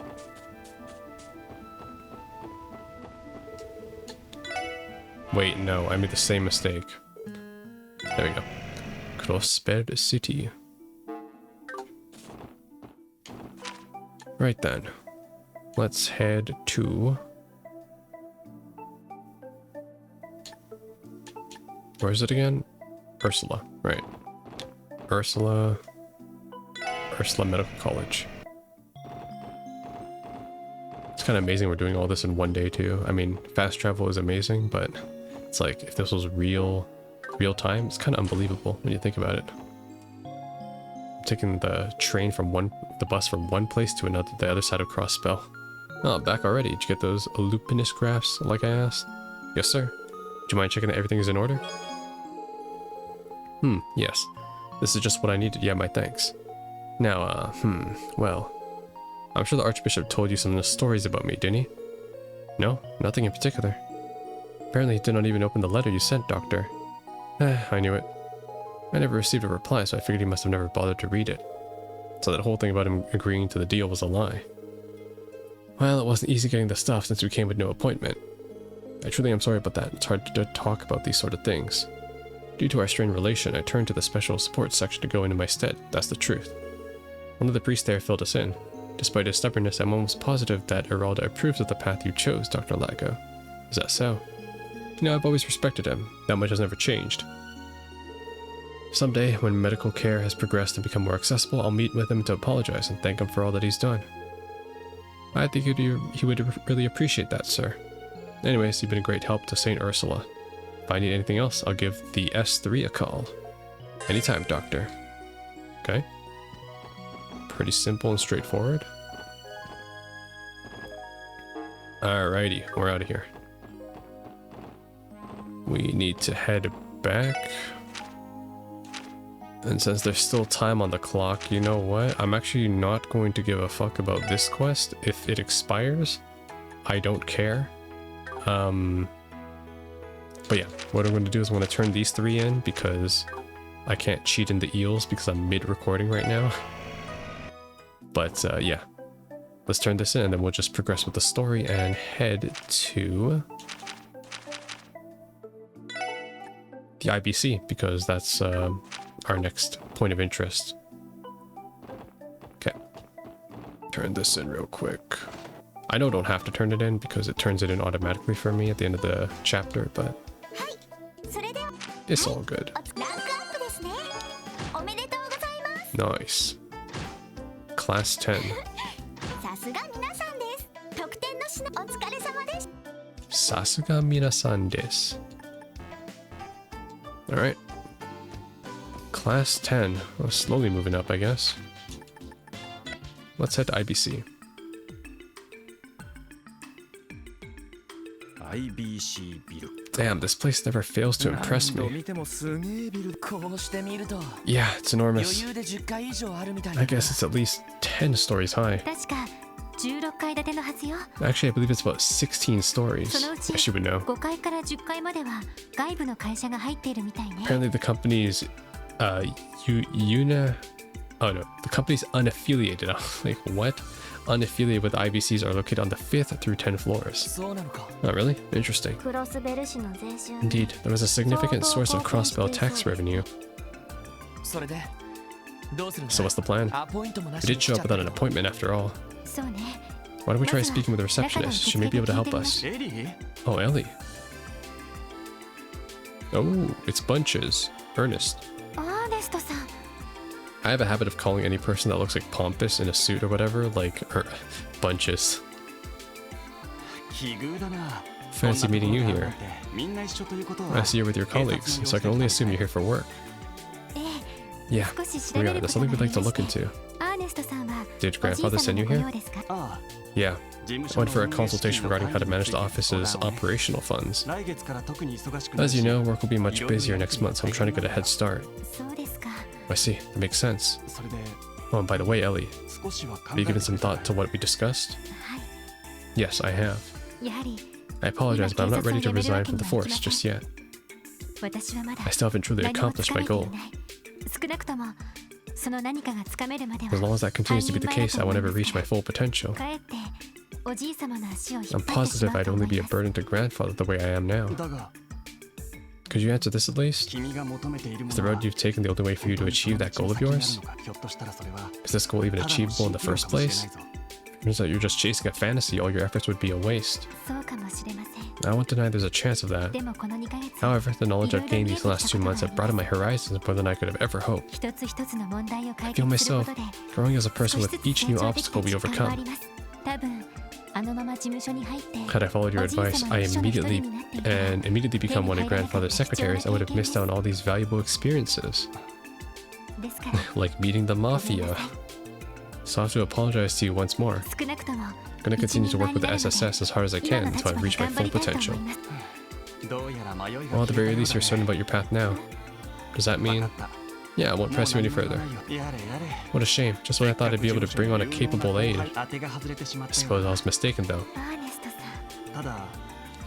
Wait, no, I made the same mistake. There we go. Crossbell City. Right then. Let's head to... Where is it again? Ursula, right. Ursula Medical College. It's kind of amazing we're doing all this in one day too. I mean, fast travel is amazing, but it's like if this was real time, it's kind of unbelievable when you think about it. I'm taking the bus from one place to another, the other side of Crossbell. Oh, back already. Did you get those lupinous graphs like I asked? Yes, sir. Do you mind checking that everything is in order? Yes. This is just what I needed. Yeah, my thanks. Now, well... I'm sure the Archbishop told you some stories about me, didn't he? No, nothing in particular. Apparently he did not even open the letter you sent, Doctor. I knew it. I never received a reply, so I figured he must have never bothered to read it. So that whole thing about him agreeing to the deal was a lie. Well, it wasn't easy getting the stuff since we came with no appointment. I truly am sorry about that. It's hard to talk about these sort of things. Due to our strained relation, I turned to the special support section to go into my stead. That's the truth. One of the priests there filled us in. Despite his stubbornness, I'm almost positive that Geralda approves of the path you chose, Dr. Lago. Is that so? You know, I've always respected him. That much has never changed. Someday, when medical care has progressed and become more accessible, I'll meet with him to apologize and thank him for all that he's done. I think he would really appreciate that, sir. Anyways, you've been a great help to St. Ursula. If I need anything else, I'll give the S3 a call. Anytime, Doctor. Okay. Pretty simple and straightforward. Alrighty, we're out of here. We need to head back. And since there's still time on the clock, you know what? I'm actually not going to give a fuck about this quest. If it expires, I don't care. But yeah, what I'm going to do is I'm going to turn these three in because I can't cheat in the eels because I'm mid-recording right now. But yeah, let's turn this in and then we'll just progress with the story and head to the IBC because that's our next point of interest. turn this in real quick. I know I don't have to turn it in because it turns it in automatically for me at the end of the chapter, but それでは it's all good. ランクアップですね。おめでとうございます。 Nice. Class 10. さすが皆さんです。得点の品お疲れ様です。 Sasuga minasan desu. Alright. Class 10. Well, slowly moving up, I guess. Let's head to IBC. IBC ビル Damn, this place never fails to impress 何度 me. 見てもすげえビルこうして見ると Yeah, it's 余 enormous. 裕で10階以上あるみたい I だ guess it's at least 10 stories high. 確か16階建てのはずよ。 Actually, I believe it's about 16 stories. そのうち I should know. 5階から10階までは外部の会社が入っているみたいね。 Apparently, the company's Oh no, the company's unaffiliated. Like what? Unaffiliated with IBCs are located on the 5th through 10 floors. そうなのか Oh, really? Interesting. クロスベル市の税収。 Indeed, there was a significant source of Crossbell tax revenue. それでどうするんだ So what's the plan? アポイントもな We し did に来ち show ゃ up った without an appointment after all. そうね。 Why don't we try speaking with the receptionist? She may be able to help us. エリー Oh, Ellie. Oh, it's Bunches. Ernest. アーネストさん。 I have a habit of calling any person that looks like pompous in a suit or whatever, like, Bunches. 奇遇だな Fancy meeting you here. みんな一緒ということ I は see you're with your colleagues, so I can only assume you're here for work. え Yeah, え、少し調 we べ are. る That's こと something があ we'd り like to ま look して into. アーネストさんは Did your おじい grandfather 様 send の you ご here? 用ですか？ああ Yeah. 事務 I 所 went の for a 運営資金 consultation の regarding how to 管理 manage に the ついて office's 相談を operational funds. 来月から特に忙しくな As る you し know, work will be much busier next month, so I'm trying to get a head start. そうですか。 I see. That makes sense. それで Oh, and by the way, Ellie, 少しは考 have you え given て some くれ thought to what we discussed? はい。 Yes, I have. やはり I apologize, but I'm not ready to resign from the force just yet. 私はまだ I still haven't truly 何も accomplished つか my めてい goal. ない。少なくともその何かがつかめるまでは As long as that continues to be the case, I will never reach my full potential. かえっておじい様の足を引っ I'm 張ってし positive まう I'd と思 only い be a ます。 burden to grandfather the way I am now. だが Could you answer this at least? 君が求めているも Is the の road は you've taken the only way for you to achieve that goal of 先にある yours? のかひょっとしたらそれは Is this goal even ただの achievable in the 蜃気楼 first かもしれ place? ないぞ It means that you're just chasing a fantasy, all your efforts would be a waste. そうかもしれません。 I won't deny there's a chance of that. でもこの2ヶ月 However, the knowledge I've gained these last 2 months have broadened my horizons more than I could have ever hoped. 一つ一つの問題を I 解 feel 決するこ myself とで growing as a 少 person し with ずつ each 成 new 長でき obstacle た we 実感もあ overcome. ります。多分あのまま事務所に入って Had I followed your おじい様 advice, の I 秘書の一人 immediately になっていたら and immediately become one of grandfather's secretaries, I would have missed out on all these valuable experiences, ですから like meeting the mafia. So I have to apologize to you once more. 少なくとも I'm gonna continue to work with the SSS as hard as I 今 can の until 立 I 場で reach my 頑張 full りたいと potential. 思います。どうやら迷いが Well, at the very 消え least, た you're よう certain だ about your path now. Does that ね mean? わかった Yeah, I won't press you any もう further. 何もないよやれやれ What a shame. Just when I thought I'd be able to bring on a capable aide. 当てが外れてしまっ I たよ suppose I was mistaken, though. アーネストさん、ただ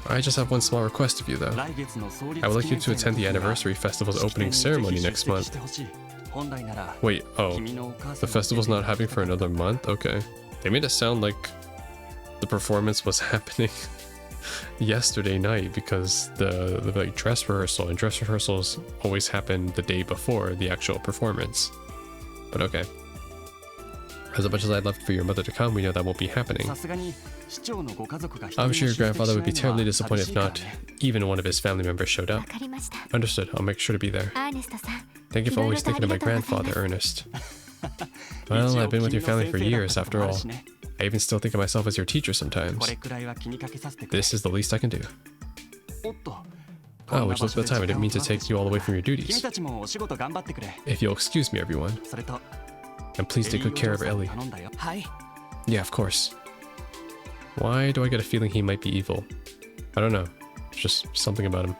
I just have one small request of you, though. 来月の創立 I would like 記 you 念 to 祭 attend the の時は anniversary festival's 式典 opening にぜひ ceremony 出 next 席 month. してほしい本来なら Wait, oh, 君のお母 the さん festival's not happening for another month? Okay. They made it sound like the performance was happening yesterday night because the like dress rehearsal and dress rehearsals always happen the day before the actual performance. But okay. As much as I'd love for your mother to come, we know that won't be happening. さすがに市長のご家族が一人も I'm sure your 出席 grandfather would be しないの terribly は disappointed 寂し if いから not ね even one of his family members showed わ up. かりました。 Understood. I'll make sure to be there. アーネストさん、 Thank you for always thinking of my grandfather, Ernest. Well, I've been with your family for years, after all. I even still think of myself as your teacher こ sometimes. れくらいは気にかけさせてくれ This is the least I can do. おっと Oh, would you look at the time? I didn't mean to take you all away from your 君 duties. たちもお仕事頑張ってくれ If you'll excuse me, everyone, それと and please take good care of エリ Ellie. ーお嬢さん頼んだよはい Yeah, of course. Why do I get a feeling he might be evil? I don't know. It's just something about him.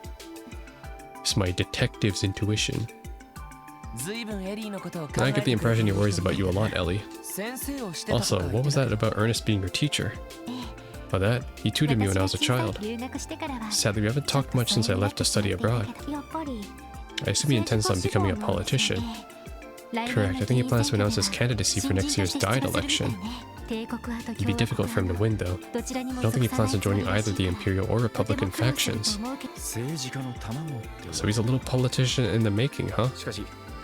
It's my detective's intuition. 随分エリーのことを考 I え get て the くれ impression て he る worries 人も about you a lot, Ellie. 先生をしてたと Also, か what was that about Ernest being your teacher? え By that, he tutored me when I was a 私が小さい child. 留学してからは Sadly, we haven't talked much since I left to study abroad. やっぱり I assume he intends on becoming a politician. Correct, I think he plans to announce his candidacy for next year's diet election. It'd be difficult for him to win, though. I don't think he plans on joining either the Imperial or Republican factions. 政治家の卵って So he's a little politician in the making, huh? しかし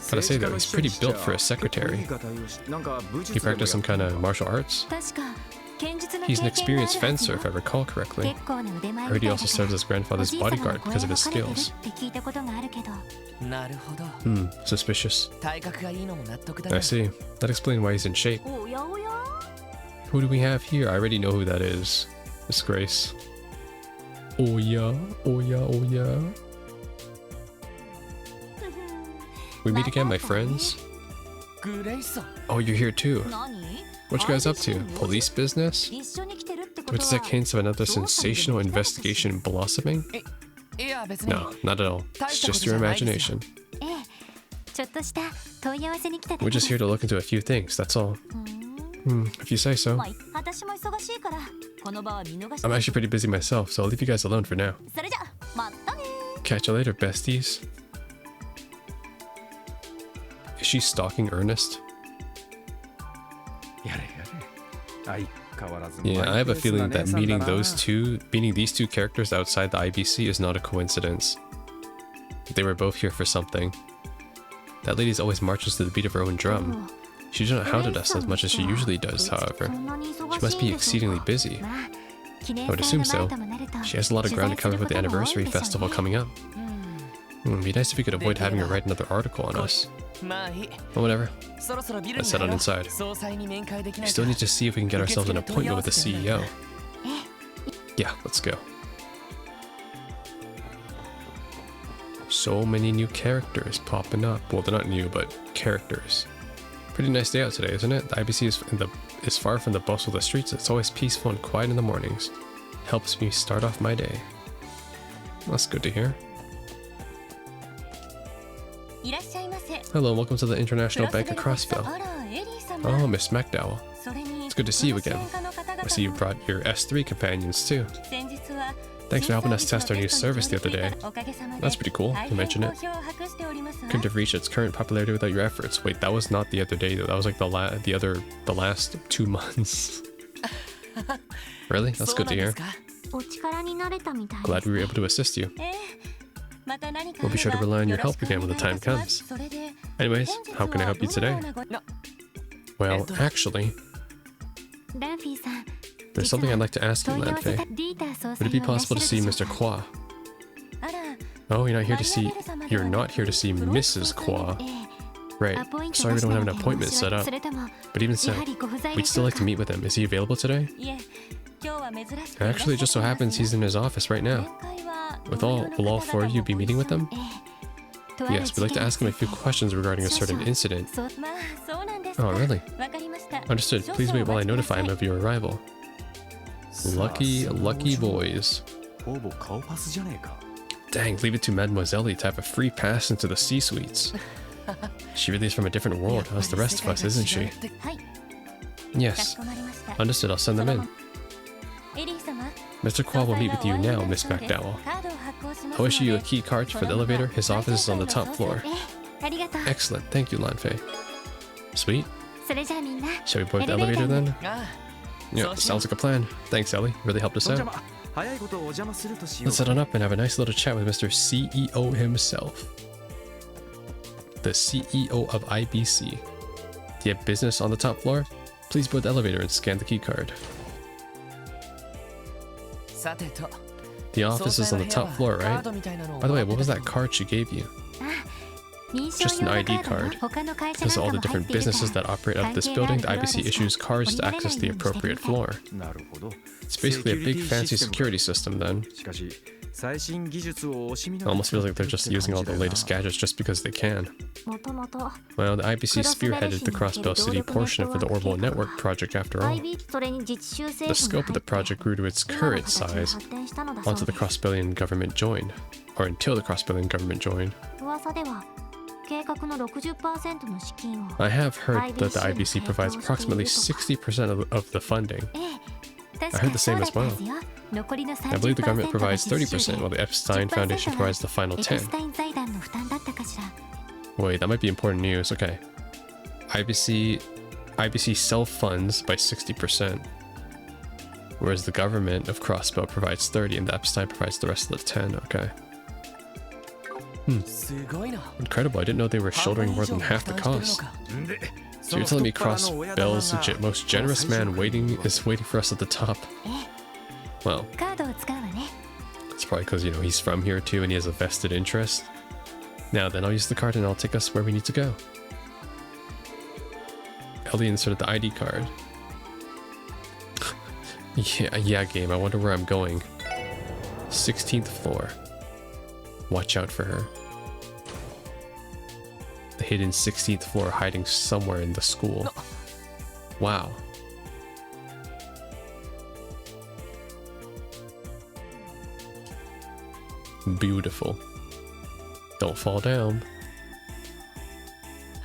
Gotta say though, he's pretty built for a secretary. He practiced some kind of martial arts. 確か剣術の He's an 経験がある experienced はず fencer, よ if I recall correctly. 結構な腕 I 前 heard み he たい also served だから as grandfather's おじい様の bodyguard 声 because を of his かけてる skills. って聞いたことがあるけどなるほど Suspicious. 体格がいいのも納得だ I な see. That explains why he's in shape. おやおや Who do we have here? I already know who that is. Miss Grace. Oh yeah, oh yeah, oh yeah. We meet again, my friends. グレイソン Oh, you're here too. 何 What you guys up to? Police business? 一緒に来てるってこ Which と is は that hints of another sensational investigation blossoming? いや別に No, not at all. It's just your imagination. ええちょっとした問い合わせに来ただ We're けで just す here to look into a few things, that's all. ふん If you say so. まあ私も忙しいからこの場は見逃し I'm actually pretty busy myself, so I'll leave you guys alone for now. それじゃまたね Catch you later, besties. Is she stalking Ernest? やれやれ相変わらず Yeah, I have a feeling that meeting マイペースな姉さんだな meeting these two characters outside the IBC is not a coincidence. They were both here for something. That lady always marches to the beat of her own drum. She did not hounded us as much as she usually does, however. She must be exceedingly busy. I would assume so. She has a lot of ground to cover with the anniversary festival coming up. It'd be nice if we could avoid having her write another article on us. まあいい But whatever. そろそろビル Let's に head 入 on ろう inside. 総裁に面会でき We ない still か need to see if we can get ourselves an appointment with the CEO. Yeah, let's go. So many new characters popping up. Well, they're not new, but characters. Pretty nice day out today, isn't it? The IBC is far from the bustle of the streets. It's always peaceful and quiet in the mornings. Helps me start off my day. That's good to hear. いらっしゃいませ Hello, welcome to the International Bank of クロスベル Crossbell. あらエリー様 Oh, Miss McDowell. それに It's good to see you この again. 支援課の方々 I see you brought your S3 companions too. 先日は Thanks for helping us test our new service the other day. おかげさまで That's pretty cool. 大 You 変 mentioned 好 it. 評を博しておりますわ Couldn't have reached its current popularity without your efforts. Wait, that was not the other day though. That was like the last 2 months. Really? That's そう good な to んで hear. すか お力になれたみたい Glad we were able to assist you. ええまた何か We'll be sure to rely on your help again when the time comes. それで Anyways, how can I help you today? な Well, actually, ランフィーさん there's something I'd like to ask you, 問い合わせ Lanfei. たリーター総 Would 裁 it be はいらっしゃ possible る to see でしょ Mr. うか Kwa? あら Oh, you're not here to see Mrs. Kwa. ええ Right. アポイント Sorry we don't have an なしなので appointment そ set れ up. それとも But even や so, はりご不在 we'd でし still ょう like か to meet with him. Is he available today? いえ今日は珍しく Actually, it just so happens he's in his office right now. Will all four of you be meeting with them? Yes, we'd like to ask him a few questions regarding a certain incident. Oh, really? Understood. Please wait while I notify him of your arrival. Lucky boys. ほぼ顔パスじゃねえか Dang, leave it to Mademoiselle to have a free pass into the C-suites. She really is from a different world as the rest of us, isn't she? Yes. Understood, I'll send them in. Mr. Kwa will meet with you now, Miss McDowell. I'll issue you a key card for the elevator. His office is on the top floor. Excellent. Thank you, Lanfei. Sweet. Shall we board the elevator then? あ Yeah, sounds like a plan. Thanks, Ellie. Really helped us そんじゃ out. ま早いことお邪魔するとしよう Let's head on up and have a nice little chat with Mr. CEO himself. The CEO of IBC. Do you have business on the top floor? Please board the elevator and scan the key card. さてと The office is on the top floor, right? By the way, what was that card she gave you? Just an ID card. Because of all the different businesses that operate out of this building, the IBC issues cards to access the appropriate floor. なるほど It's basically a big fancy security system then. しかし最新技術を惜しみ It なく almost feels like they're just using all the latest gadgets just because they can. もともと Well, the IBC spearheaded the Crossbell City portion for the Orbital Network project after all. The scope of the project grew to its current size onto the Crossbellian government joined, or until the Crossbellian government joined. 噂では計画の 60% の資金を I have heard that the IBC provides approximately 60% of the funding. ええ I heard the same as well. I believe the government provides 30%, while the Epstein Foundation provides the final 10. Wait, that might be important news. Okay. IBC self-funds by 60%, whereas the government of Crossbell provides 30% and the Epstein provides the rest of the 10%. Okay. すごいな。 Incredible, I didn't know they were shouldering more than half the cost. So you're telling me Crossbell's most generous man is waiting for us at the top? Well, カードを使うわね。 it's probably because, you know, he's from here too and he has a vested interest. Now then, I'll use the card and I'll take us where we need to go. Ellie inserted the ID card. yeah, game, I wonder where I'm going. 16th floor. Watch out for her. The hidden 16th floor hiding somewhere in the school. Wow. Beautiful. Don't fall down.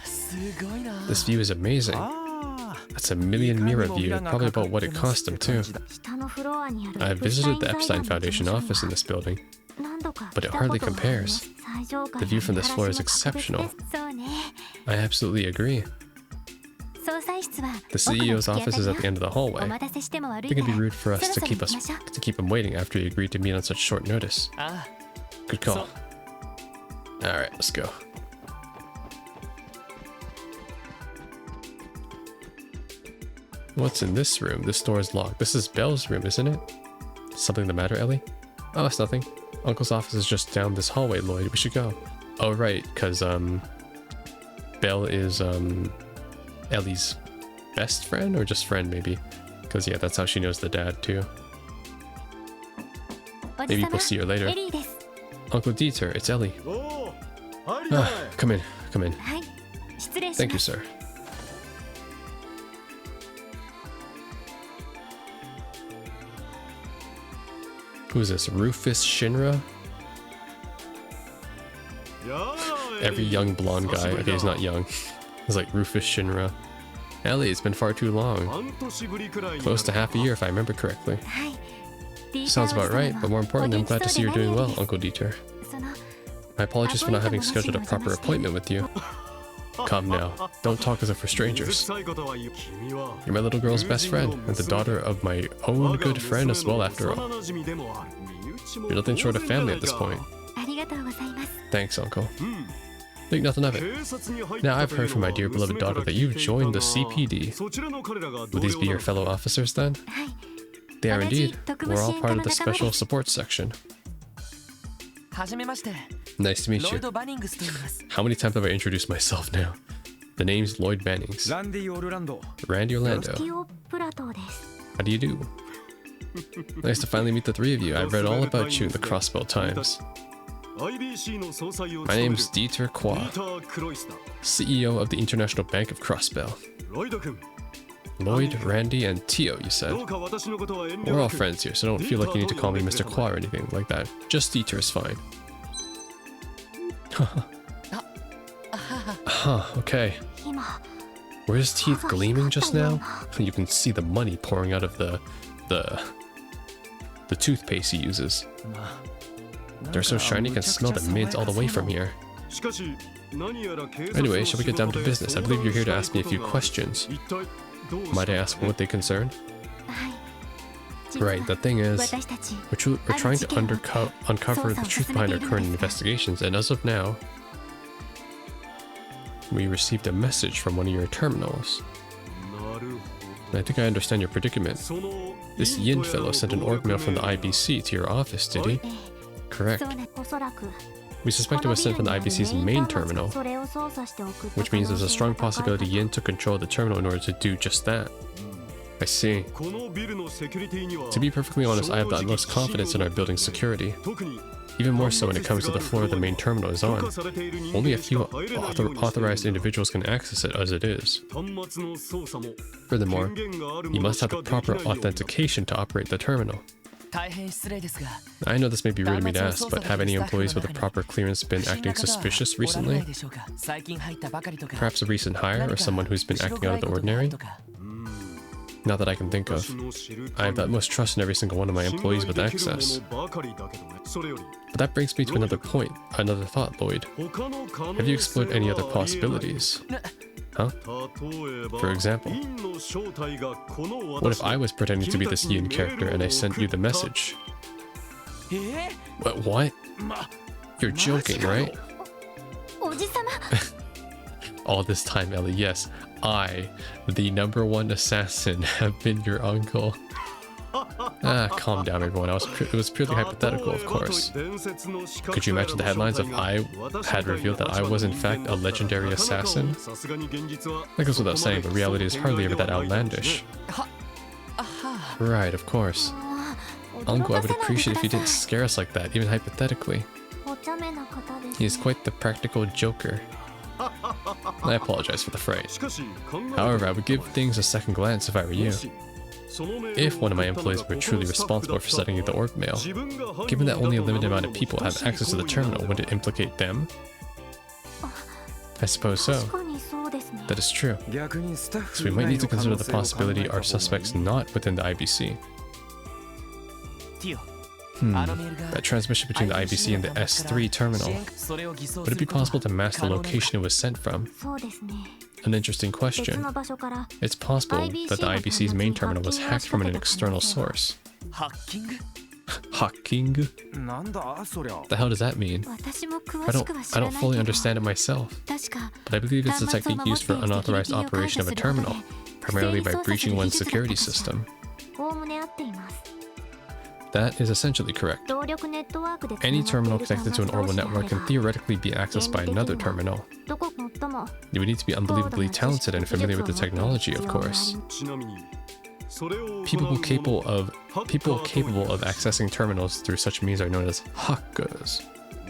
すごいな。 This view is amazing. That's a million mirror view, probably about what it cost him too. 下のフロアにある I visited the Epstein Foundation office in this building. 何度か but it hardly compares. The view from this floor is exceptional. そうね。 I absolutely agree. 総裁室は The CEO's office is at the end of the お hallway. 待たせしても悪 I い think か it'd be ら rude for us そ to ろそろ keep 行きましょう。 him waiting after he agreed to meet on such short notice. あ Good call. Alright, let's go. What's in this room? This door is locked. This is Belle's room, isn't it? Something the matter, Ellie? Oh, it's nothing. Uncle's office is just down this hallway, Lloyd. We should go. Oh, right, because, Belle is, Ellie's best friend? Or just friend, maybe? Because, yeah, that's how she knows the dad, too. おじ Maybe さま we'll see her later. エリーです。 Uncle Dieter, it's Ellie. Ah, come in, come in. はい。失礼し Thank ま you, す。 sir. Who's this? Rufus Shinra? Every young blonde guy. Okay, he's not young. He's like Rufus Shinra. Ellie, it's been far too long. Close to half a year, if I remember correctly. はい。 Sounds about right, but more importantly, I'm glad to see you're doing well, Uncle Dieter. その My apologies for not having scheduled a proper appointment with you. Come now, don't talk as if we're strangers. You're my little girl's best friend, and the daughter of my own good friend as well, after all. You're nothing short of family at this point. ありがとうございます。 Thanks, Uncle. Think nothing of it. Now I've heard from my dear beloved daughter that you've joined the CPD. Will these be your fellow officers then? はい。 They are indeed. We're all part of the special support section. はじめまして。 Nice to meet ロイ you. ド・バニングスと言います。 How many times have I introduced myself now? The name's Lloyd Bannings. ランディ・オルランド Randy Orlando. ティオ・プラトーです。 How do you do? Nice to finally meet the three of you. I've read all about you in the Crossbell Times. My name's Dieter Kwa, CEO of the International Bank of Crossbell. Lloyd, Randy, and Tio, you said. We're all friends here, so don't feel like you need to call me Mr. Kwa or anything like that. Just Dieter is fine. Huh, okay. 今 Were his teeth gleaming just now? You can see the money pouring out of the toothpaste he uses. They're so shiny you can smell the mint all the way from here. Anyway, shall we get down to business? I believe you're here to ask me a few questions. Might I ask what they concern? はい。 Right, the thing is, 私たち we're trying to uncover the truth behind our current investigations, and as of now, we received a message from one of your terminals. I think I understand your predicament. This Yin fellow sent an org mail from the IBC to your office, did he? ええ Correct. そうね。おそらく We suspect it was sent from the IBC's main terminal, それを操作して送った which means there's a strong 可能性が高い possibility Yin took control of the terminal in order to do just that. I see. To be perfectly honest, I have the utmost confidence in our building's security. Even more so when it comes to the floor the main terminal is on. Only a few authorized individuals can access it as it is. Furthermore, you must have the proper authentication to operate the terminal. 大変失礼ですが、 I know this may be rude of me to ask, but have any employees with a proper clearance been 不審 acting な方は suspicious おられない recently? でしょうか。最近入ったばかりとか。 Perhaps a recent hire or 何か someone who's been 後ろ acting out of the 暗いことがある ordinary? とか。 Not that I can think of. I have the utmost trust in every single one of my employees with access. But that brings me to another point, another thought, Lloyd. Have you explored any other possibilities? Huh? For example, what if I was pretending to be this Yin character and I sent you the message? え What?ま、 You're joking, right? おじさま All this time, Ellie, yes, I, the #1 assassin, have been your uncle. Ah, calm down, everyone. It was purely hypothetical, of course. Could you imagine the headlines if I had revealed that I was in fact a legendary assassin? That goes without saying, but reality is hardly ever that outlandish. Right, of course. Uncle, I would appreciate if you didn't scare us like that, even hypothetically. お茶目な方です He is quite the practical joker. I apologize for the phrase. However, I would give things a second glance if I were you. If one of my employees were truly responsible for setting the orb mail, given that only a limited amount of people have access to the terminal, would it implicate them? I suppose so. 確かにそうですね That is true. 逆にスタッ So フ we 以 might 外 need の to 可 consider 能 the 性を考 possibility え our た方が suspects not within the IBC. ティオ Hmm. あのメールが That transmission between the IBC and the S3 terminal. それを偽装 Would it す be ることは possible to mask the 可能なのか location it was sent from? そうですね An interesting 別 question. の場所から It's possible that the IBC's main terminal was hacked from an external source. ハッキング Hacking? なんだそりゃ The hell does that mean? 私も I 詳し don't くは知 I ら don't ないけ fully ど understand it myself, 確か but I believe it's a 端末を technique 守 used って for セキュリテ unauthorized ィを解 operation of a 除することで terminal, primarily by 不正 breaching に操作する one's 技術だった security 気がし system. おおむね合っています That is essentially correct. 動力ネットワークで Any つな terminal がっている connected to an 端 orbital 末同士であ network れ can ば theoretically be accessed by another terminal. どこもっとも You would need to be unbelievably talented and familiar with the technology, of course. ちなみにそれを People capable of accessing terminals through such means are known as hackers.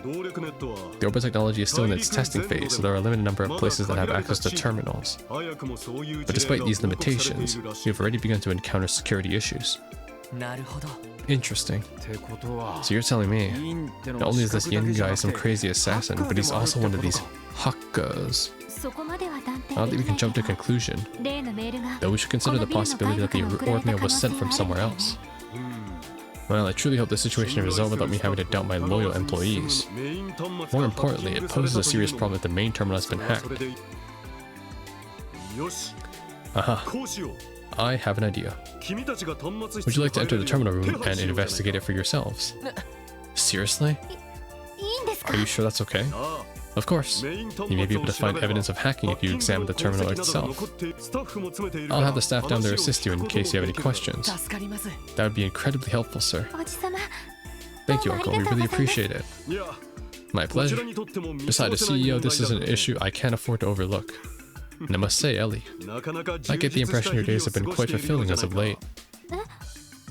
動力ネットは The orbital technology is still in its testing phase, so there are a limited number of places that have access to terminals. 早くもそういう But 事例 despite が these 報告されてい limitations, るらし we い have already begun to encounter security issues. なるほど Interesting. ってことは So you're telling me, いいんっての not は only 資 is this 格だ young けじゃ guy なく some て crazy assassin, but he's also one of these hackers. そこまでは断 I don't 定 think で we き can ない jump to け a ど conclusion, 例のメールが though we should consider the possibility that the orb mail was sent from somewhere else. Well, I truly hope the situation is resolved without me having to doubt my loyal employees. More importantly, it poses a serious problem if the main terminal has been hacked. よし Aha, こうしよう I have an idea. 君たちが端末 Would 室 you に like to 入 enter れ the るよ terminal う手 room 配 and しようじゃない investigate it for yourselves? Seriously? いいんですか Are you sure that's okay? ああ Of course. メイン端 You may be 末 able を to 調べ find れば evidence of hacking if you examine the ハッキング terminal の痕跡などが itself. 残ってスタッフも詰めているか I'll ら have the staff down there 話を assist you in 聞くこと case you have も any できる questions. 助かります That would be incredibly helpful, sir. おじさま Thank you, Uncle. We really appreciate it. いや My こちら pleasure. にとっても見過 Besides, ご as せない CEO, 問 this 題 is だ an issue I can't afford to overlook. And I must say, Ellie, なかなか I 充 get the 実した impression your 日々 days を have 過 been ごし quite ているよう fulfilling じゃ as ない of late. か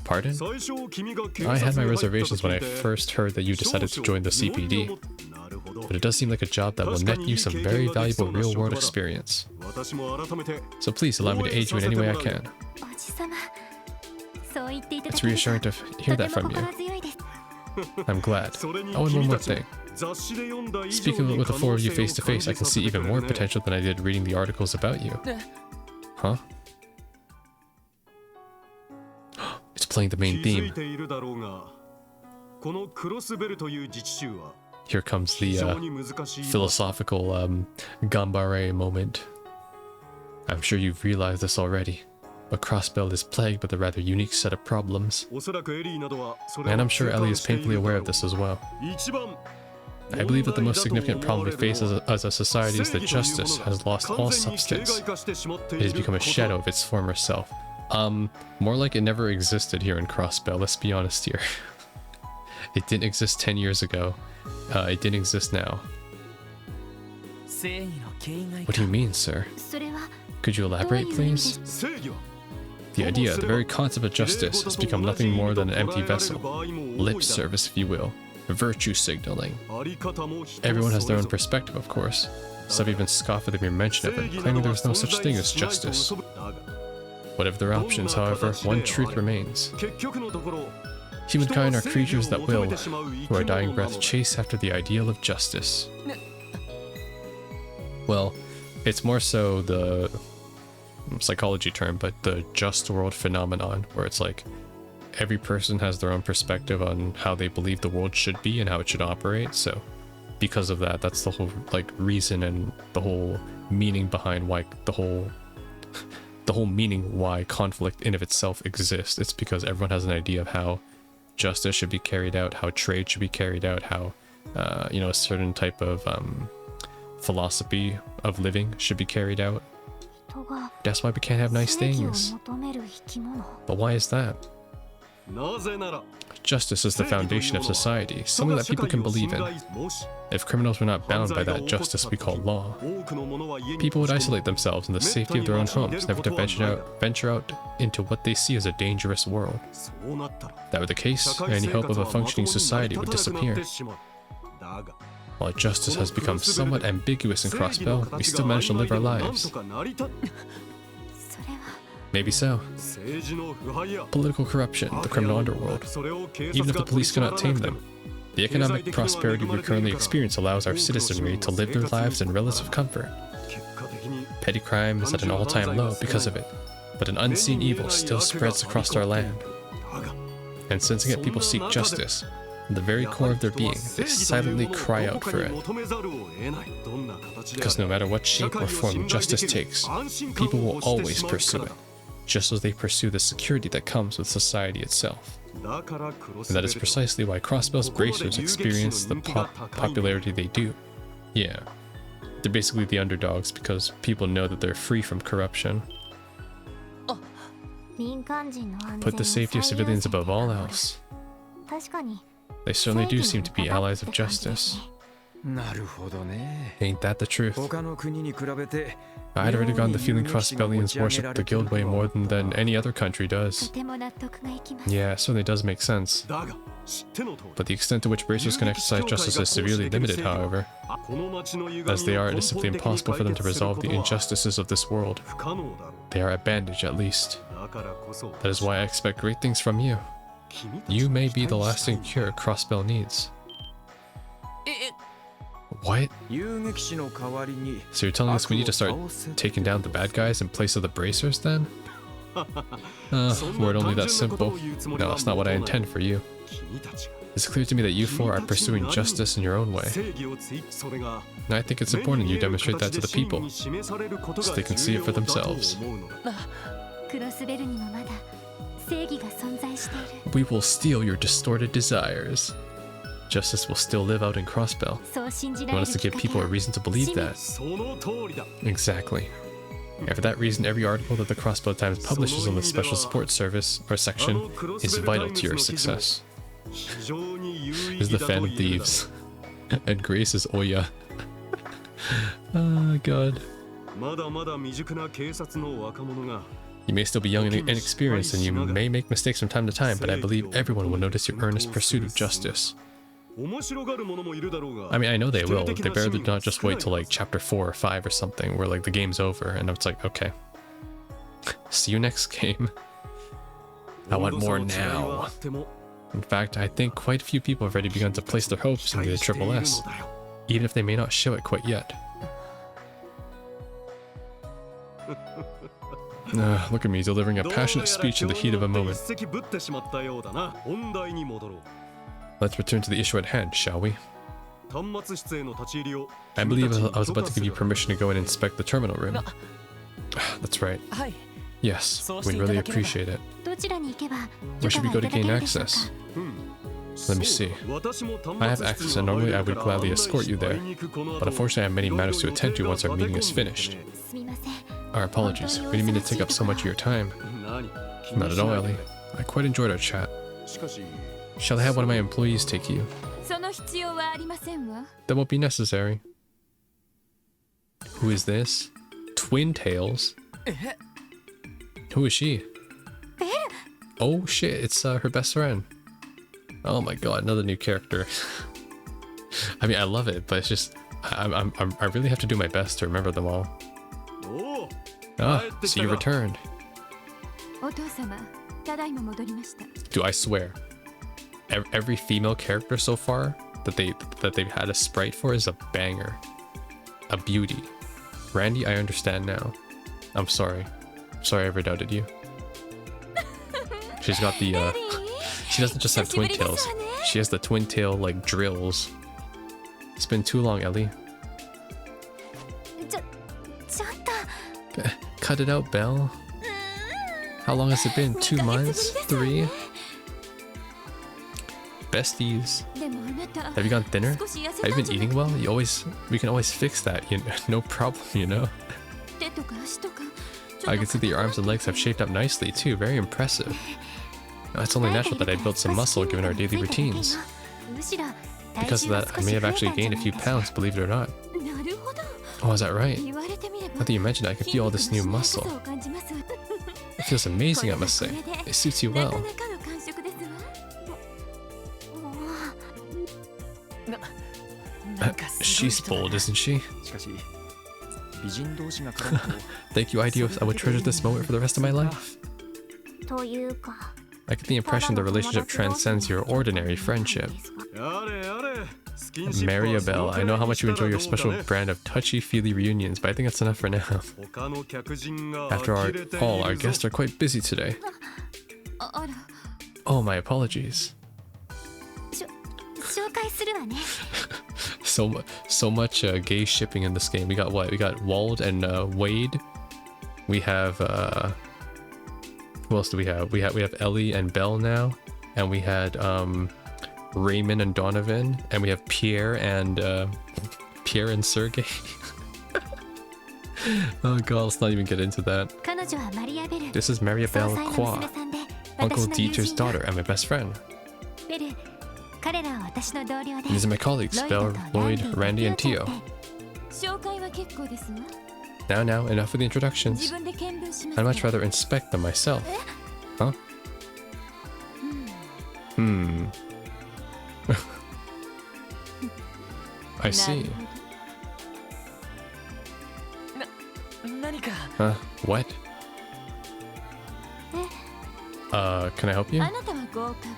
Pardon? 最初君が警 I 察 had my に入った 時 reservations when I って first heard that you decided to join the 少々 CPD, 疑問に思っなるほど but it does seem like a job that will net you some very valuable real-world experience. 私も改めて So please allow me to aid you in any way I can. おじさまそう言っていただ It's けると reassuring to hear と that ても from you. 心強いです I'm glad. それに Oh, and one 君 more たち thing. 雑誌で読んだ以上 Speaking に with the 可 four 能 of you 性を face to face, I 感 can じ see させて even くれ more るね potential than I did reading the articles about you. Huh? It's playing the 気 main づい theme. ているだろうがこのクロスベルという自治州は Here comes 非 the 常に難しい philosophical gambare moment. I'm sure you've realized this already, but Crossbell is plagued with a rather unique set of problems, おそらくエリーなどはそれを and I'm sure 痛感 Ellie is している painfully だ aware ろ of う this as well. 一番 I believe that the most significant problem we face as a society is that justice has lost all substance. It has become a shadow of its former self. More like it never existed here in Crossbell, let's be honest here. It didn't exist 10 years ago. It didn't exist now. 正義の形骸 What do you mean, sir? それは Could you どう elaborate, いう意味です please? 正義は The idea, the very concept of justice, has become nothing more than an empty vessel. Lip service, if you will. Virtue signaling. あり方も人 Everyone has そ their れ own ぞれ perspective, of course. Some even scoff at the mere mention of 正 it, 義な claiming ど there は is no 存 such 在 thing as しないと justice. 嘘だが Whatever their options, however, one truth remains. 結局のところ Humankind are creatures that will, who are dying breath, chase after the ideal of justice. Well, it's more so the psychology term, but the just world phenomenon, where it's like every person has their own perspective on how they believe the world should be and how it should operate. So because of that, that's the whole like reason and the whole meaning behind why the whole meaning why conflict in of itself exists. It's because everyone has an idea of how justice should be carried out, how trade should be carried out, how a certain type of philosophy of living should be carried out. 人が That's why we can't have nice 正義を things. 求める生き物 But why is that? なぜなら Justice is the foundation of society, something that people can believe in. If criminals were not bound by that justice we call law, people would isolate themselves in the safety of their own homes, never to venture out into what they see as a dangerous world. If that were the case, any hope of a functioning society would disappear. While justice has become somewhat ambiguous in Crossbell, we still manage to live our lives. それは Maybe so. Political corruption, the criminal underworld. Even if the police cannot tame them, the economic prosperity we currently experience allows our citizenry to live their lives in relative comfort. Petty crime is at an all-time low because of it, but an unseen evil still spreads across our land. And sensing it, people seek justice. In the very core of their being, they silently cry out for it. Because no matter what shape or form justice takes, people will always pursue it, just as they pursue the security that comes with society itself. And that is precisely why Crossbell's bracers experience the popularity they do. Yeah, they're basically the underdogs because people know that they're free from corruption. 民間人の安全 Put the safety of civilians above all else. 確かに They certainly do seem to be allies of justice. なるほどね。 Ain't that the truth? 他の国に比べて I'd already gotten the feeling Crossbellians worship the Guildway more than any other country と does. ても納得がいきます Yeah, it certainly does make sense. But the extent to which bracers can exercise justice is severely limited, however. As they are, it is simply impossible for them to resolve the injustices of this world. They are a bandage, at least. That is why I expect great things from you. You may be the lasting cure Crossbell needs. What? 遊撃士の代わりに So you're telling us we need to start taking down the bad guys in place of the bracers, then? Were it only that simple. No, that's not what I intend for you. It's clear to me that you four are pursuing justice in your own way. And I think it's important you demonstrate that to the people, so they can see it for themselves. クロスベルにもまだ正義が存在している We will steal your distorted desires. Justice will still live out in Crossbell. そう信じ You られ want る us to きっ give かけ people a は reason to believe that. Exactly. And for that reason, every article that the Crossbell Times publishes on the Special Support Service or section is vital to your success. Is the fan of thieves. And Grace is Oya. Oh god. You may still be young and inexperienced, and you may make mistakes from time to time, but I believe everyone will notice your earnest pursuit of justice. I mean, I know they will. They better not just wait till like chapter 4 or 5 or something, where like the game's over, and it's like, okay. See you next game. I want more now. In fact, I think quite a few people have already begun to place their hopes in the Triple S, even if they may not show it quite yet. Look at me delivering a passionate speech in the heat of a moment. Let's return to the issue at hand, shall we? I believe I was about to give you permission to go and inspect the terminal room. That's right. Yes, we'd really appreciate it. どちらに行けば Where 許 should 可 we が go い to ただ gain けるでしょう access? か Let me see. I have access, and normally I would gladly escort you there. But unfortunately, I have many matters to attend to once our meeting is finished. すみません Our apologies. We didn't mean to take up so much of your time. Not at all, Ellie. I quite enjoyed our chat. Shall I have one of my employees take you? その必要はありませんわ That won't be necessary. Who is this? Twin Tails? Who is she? Oh shit, it's her best friend. Oh my god, another new character. I mean, I love it, but it's just I really have to do my best to remember them all. Ah, so you returned. お父様ただいま戻りました Do I swear, every female character so far that they've had a sprite for is a banger, a beauty. Randy, I understand now. I'm sorry. Sorry I ever doubted you. She's got the she doesn't just have twin tails. She has the twin tail like drills. It's been too long, Ellie. ちょっと Cut it out, Belle. How long has it been? 2 months? 3? besties. でもあなた Have you gone thinner? 少し痩せ Have た you ん been じゃない eating well? We can always fix that. No problem, you know? 手とか足とかちょ I っと can see that your arms and legs have shaped up nicely too. Very impressive. It's only natural that I built some muscle given our daily routines. むしろ Because of that, I may have actually gained a few pounds, believe it or not. なるほど Oh, is that right? 言われてみれば Now that you mentioned it, I can feel all this new muscle. 筋肉のしなやかさを感じます It feels amazing, I must say. It suits you な well. かなかの感触ですわもう She's bold, isn't she? しかし美人同士が絡むと Thank you, Ideos. I will treasure this moment for the rest of my life. というか I get the impression the relationship transcends your ordinary friendship. やれやれスキンシップ Marry は a Bell. そ I の know how 手 much you にした enjoy ら your どうだ special ね brand of touchy-feely reunions, but I think that's enough for now. 他の客人が After 呆れている all, our ぞ guests are quite busy today. あら Oh, my apologies. 紹介するわね So much gay shipping in this game. We got what? We got Wald and Wade. We have who else do we have? We have Ellie and Belle now, and we had Raymond and Donovan, and we have Pierre and Sergey. Oh god, let's not even get into that. 彼女はマリア・ベル This is Maribel 総裁の Qua, 娘さんで Uncle 私の友 Dieter's 人よ daughter and my best friend. ベル彼らは私の同僚で These are my colleagues, Belle, Lloyd, Randy, and Tio. 紹介は結構ですわ Now, enough with the 自 introductions. 分で見分します I'd much から rather inspect them myself. Huh? Hmm. I see. 何か What? Can I help you? あなたは合格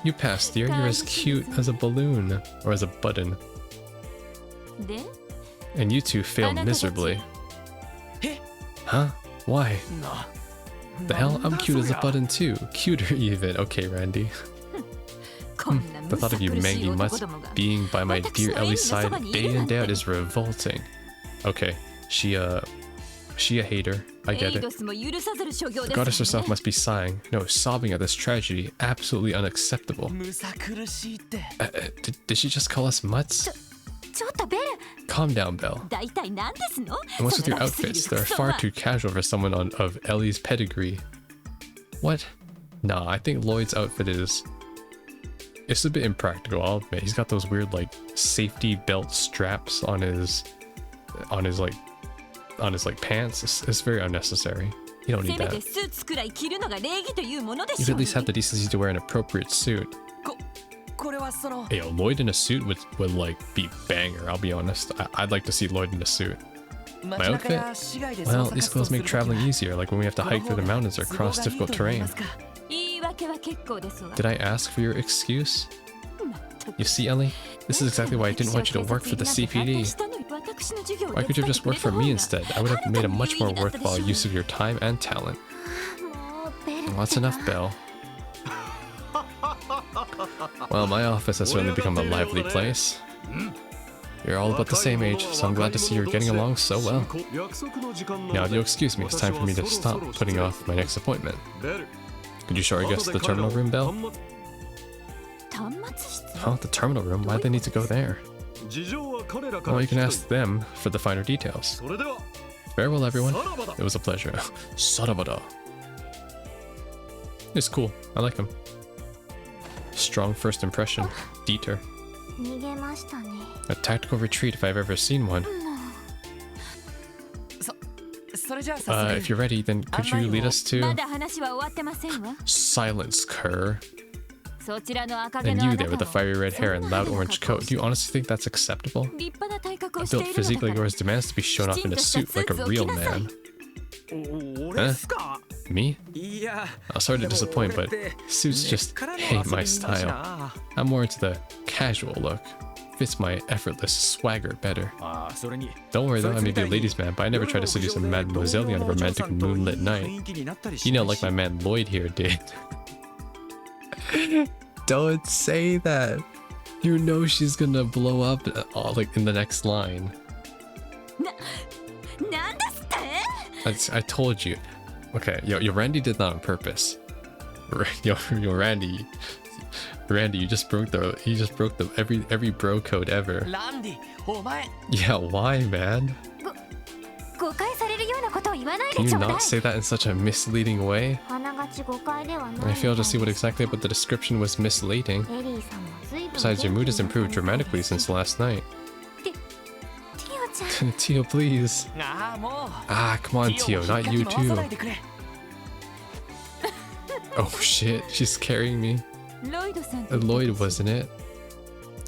You passed, dear. You're as cute as a balloon. Or as a button. で And you two failed miserably. Huh? Why? な The hell? I'm cute as a button too. Cuter even. Okay, Randy. こんな The thought of you むさ苦しい mangy 男 mutts どもが being by my dear Ellie's side day in day out is revolting. Okay, she a hater. I エ get イ it. ドスも許さざる所業 The です goddess わ herself ね must be sighing. No, sobbing at this tragedy. Absolutely unacceptable. むさ苦しいって Did she just call us mutts? ちょっとベル Calm down, Belle. 大体何ですの And what's with そ your のラフすぎる outfits? 服 They're 装 far は too casual for someone of Ellie's pedigree. What? Nah, I think Lloyd's outfit is... It's a bit impractical, I'll admit. He's got those weird, like, safety belt straps on his pants. It's very unnecessary. You don't せ need めて that. スーツくらい着るのが礼儀というもので You し could ょ at う least have the decency to wear an appropriate suit. これはその Hey, Lloyd in a suit would like, be banger, I'll be honest. I'd like to see Lloyd in a suit. 街中や市街で Well, 捜査 these 活動 clothes する make ときは traveling easier, like when we have to この hike 方 through the が mountains or 都合 cross がいいと difficult 思い terrain. ますか 言い訳は結構ですわ Did I ask for your excuse? まったく You see, Ellie? This is exactly why I didn't want you to work for the CPD. Why could you have just worked for me instead? I would have made a much more worthwhile use of your time and talent. もうベル Well, that's enough, Belle. Well, my office has certainly become a lively place. You're all about the same age, so I'm glad to see you're getting along so well. Now, if you'll excuse me, it's time for me to stop putting off my next appointment. Could you show our guests to the terminal room, Belle? 端末室 Huh? The terminal room? Why'd they need to go there? 事情は彼らか Well, ら you 聞き can たい ask them for the finer details. それでは Farewell, everyone. さらばだ It was a pleasure. Sarabada. It's cool. I like him. Strong first impression. Dieter. 逃げましたね A tactical retreat if I've ever seen one. それじゃあ早 If you're ready, then could you lead us ま to... だ話は終わってませんわ Silence, Kerr. そちらの赤毛 And のあ you な there with た the も fiery red hair and そんな loud 派 orange 手な格好 coat. Do you honestly think that's acceptable? 立派な体格を A してい built るの physically だから yours demands to be shown off in a suit like a real man. 俺っすか Me? いや Sorry to disappoint, but でも俺って suits just hate my style. I'm more into the casual look. Fits my effortless swagger better. ああそれに Don't worry though, I may be a ladies' man, but I never try to seduce a mademoiselle on a romantic moonlit night. You know, like my man Lloyd here did. Don't say that. You know she's gonna blow up like in the next line. なんですって I told you. Okay, yo, Randy did that on purpose. Yo, Randy. Randy, you just broke the every bro code ever. ランディお前 Yeah, why, man? 誤解されるようなことを言わない Can で you ちょうだい not say that in such a misleading way? あながち誤解ではない I failed to see what exactly about the description was misleading. エリーさんも随分 Besides, your mood has improved dramatically since last night. ティオちゃん Tio, please. ああもう Ah, come on, ティ Tio, オ not を you 引っかき回さな too. いでくれ Oh shit, she's carrying me. ロイドさん Lloyd, wasn't it?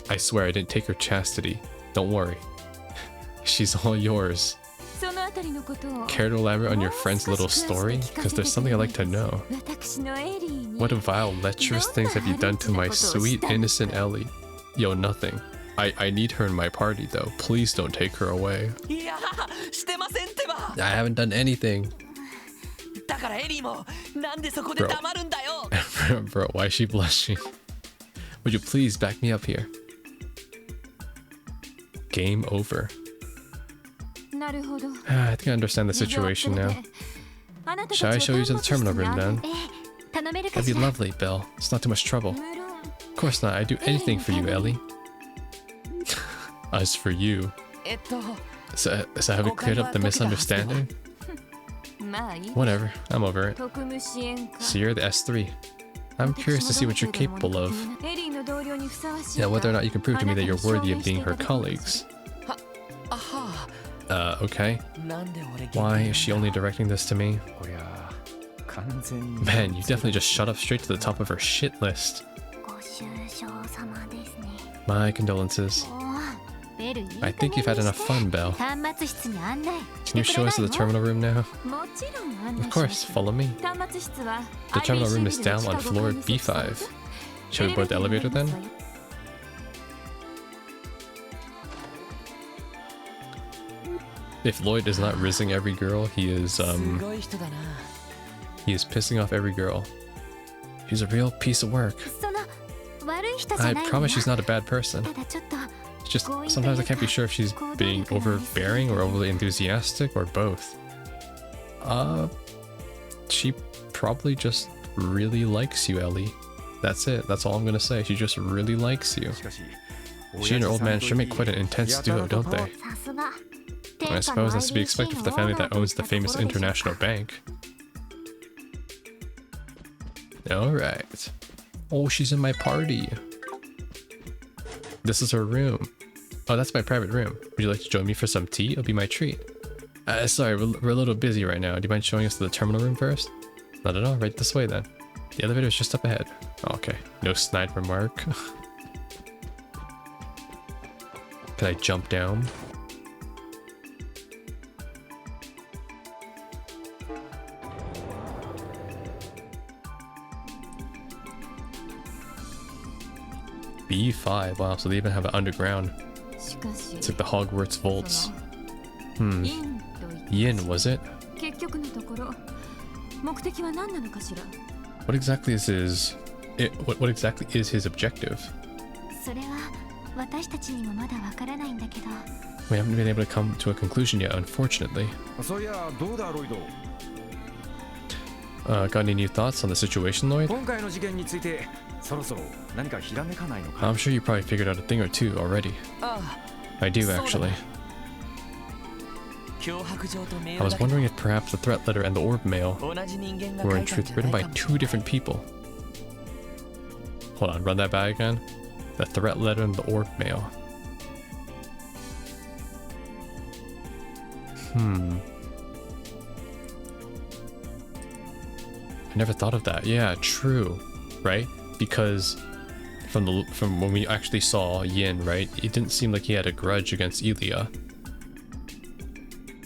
I swear I didn't take her chastity. Don't worry. She's all yours. そのあたりのことを Care to elaborate on your friend's little story? Because there's something I'd like to know. 私のエリーに What vile, lecherous things have you done to my sweet, innocent Ellie? Yo, nothing. I need her in my party, though. Please don't take her away. いやしてませんってば I haven't done anything. だからエリーもなんでそこで黙るんだよ Bro, why is she blushing? Would you please back me up here? Game over. なるほど I think I understand the situation now. Shall I show you to the terminal room then? 頼めるか That'd し be ら lovely, Bill. It's not too much trouble. 無論 Of course not. I'd do anything for you, Ellie. As for you. So have we cleared up the misunderstanding? まあいい Whatever. I'm over it. 特務支援課 So you're the S3. I'm curious to see what you're capable of. エリーの同僚にふさわしい Yeah, か whether or not you can prove to me that you're worthy of being her colleagues. あは Okay. なんで俺 Why is she only directing this to me? こりゃ完全に Man, you definitely just shot up straight to the top of her shit list. ご愁傷様ですね My condolences. おーベルいい I think you've had enough fun, Belle. 端末室に案内 Can you show us to the terminal room now? もちろん案 Of 内しま course, す follow me. 端末室は The terminal room is IBC down on floor B5. Shall we board the elevator then? If Lloyd is not rizzing every girl, he is すごい人だな pissing off every girl. She's a real piece of work. その悪い人じゃ I ない promise she's not a bad person. ただちょっと It's just sometimes I can't be sure if she's being overbearing or overly enthusiastic or both. She probably just really likes you, Ellie. That's it. That's all I'm gonna say. She just really likes you. しかし She and her old man sure make quite an intense duo, don't they? さすが I suppose that's to be expected for the family that owns the famous international bank. Alright. Oh, she's in my party. This is her room. Oh, that's my private room. Would you like to join me for some tea? It'll be my treat. Sorry, we're a little busy right now. Do you mind showing us to the terminal room first? Not at all. Right this way then. The elevator is just up ahead. Oh, okay. No snide remark. Can I jump down? B5. Wow, so they even have it underground. しかし It's like the Hogwarts vaults. そ Hmm. のインと言って Yin, was it? 結局のところ目的は何なのかしら What exactly is what exactly is his objective? それは私たちにもまだわからないんだけど We haven't been able to come to a conclusion yet, unfortunately. そういやどうだロイド Got any new thoughts on the situation, Lloyd? 今回の事件についてそろそろ何かひらめかないのか I'm sure you probably figured out a thing or two already. あ I do, そうだ actually. 脅迫状とメー I ル was だけど wondering if perhaps the threat letter and the orb mail 同じ人間が were 書 in いたん truth じゃ written ない by かも two different people. Hold on, run that back again. The threat letter and the orb mail. I never thought of that. Yeah, true. Right? Because from when we actually saw Yin, right? It didn't seem like he had a grudge against Elia.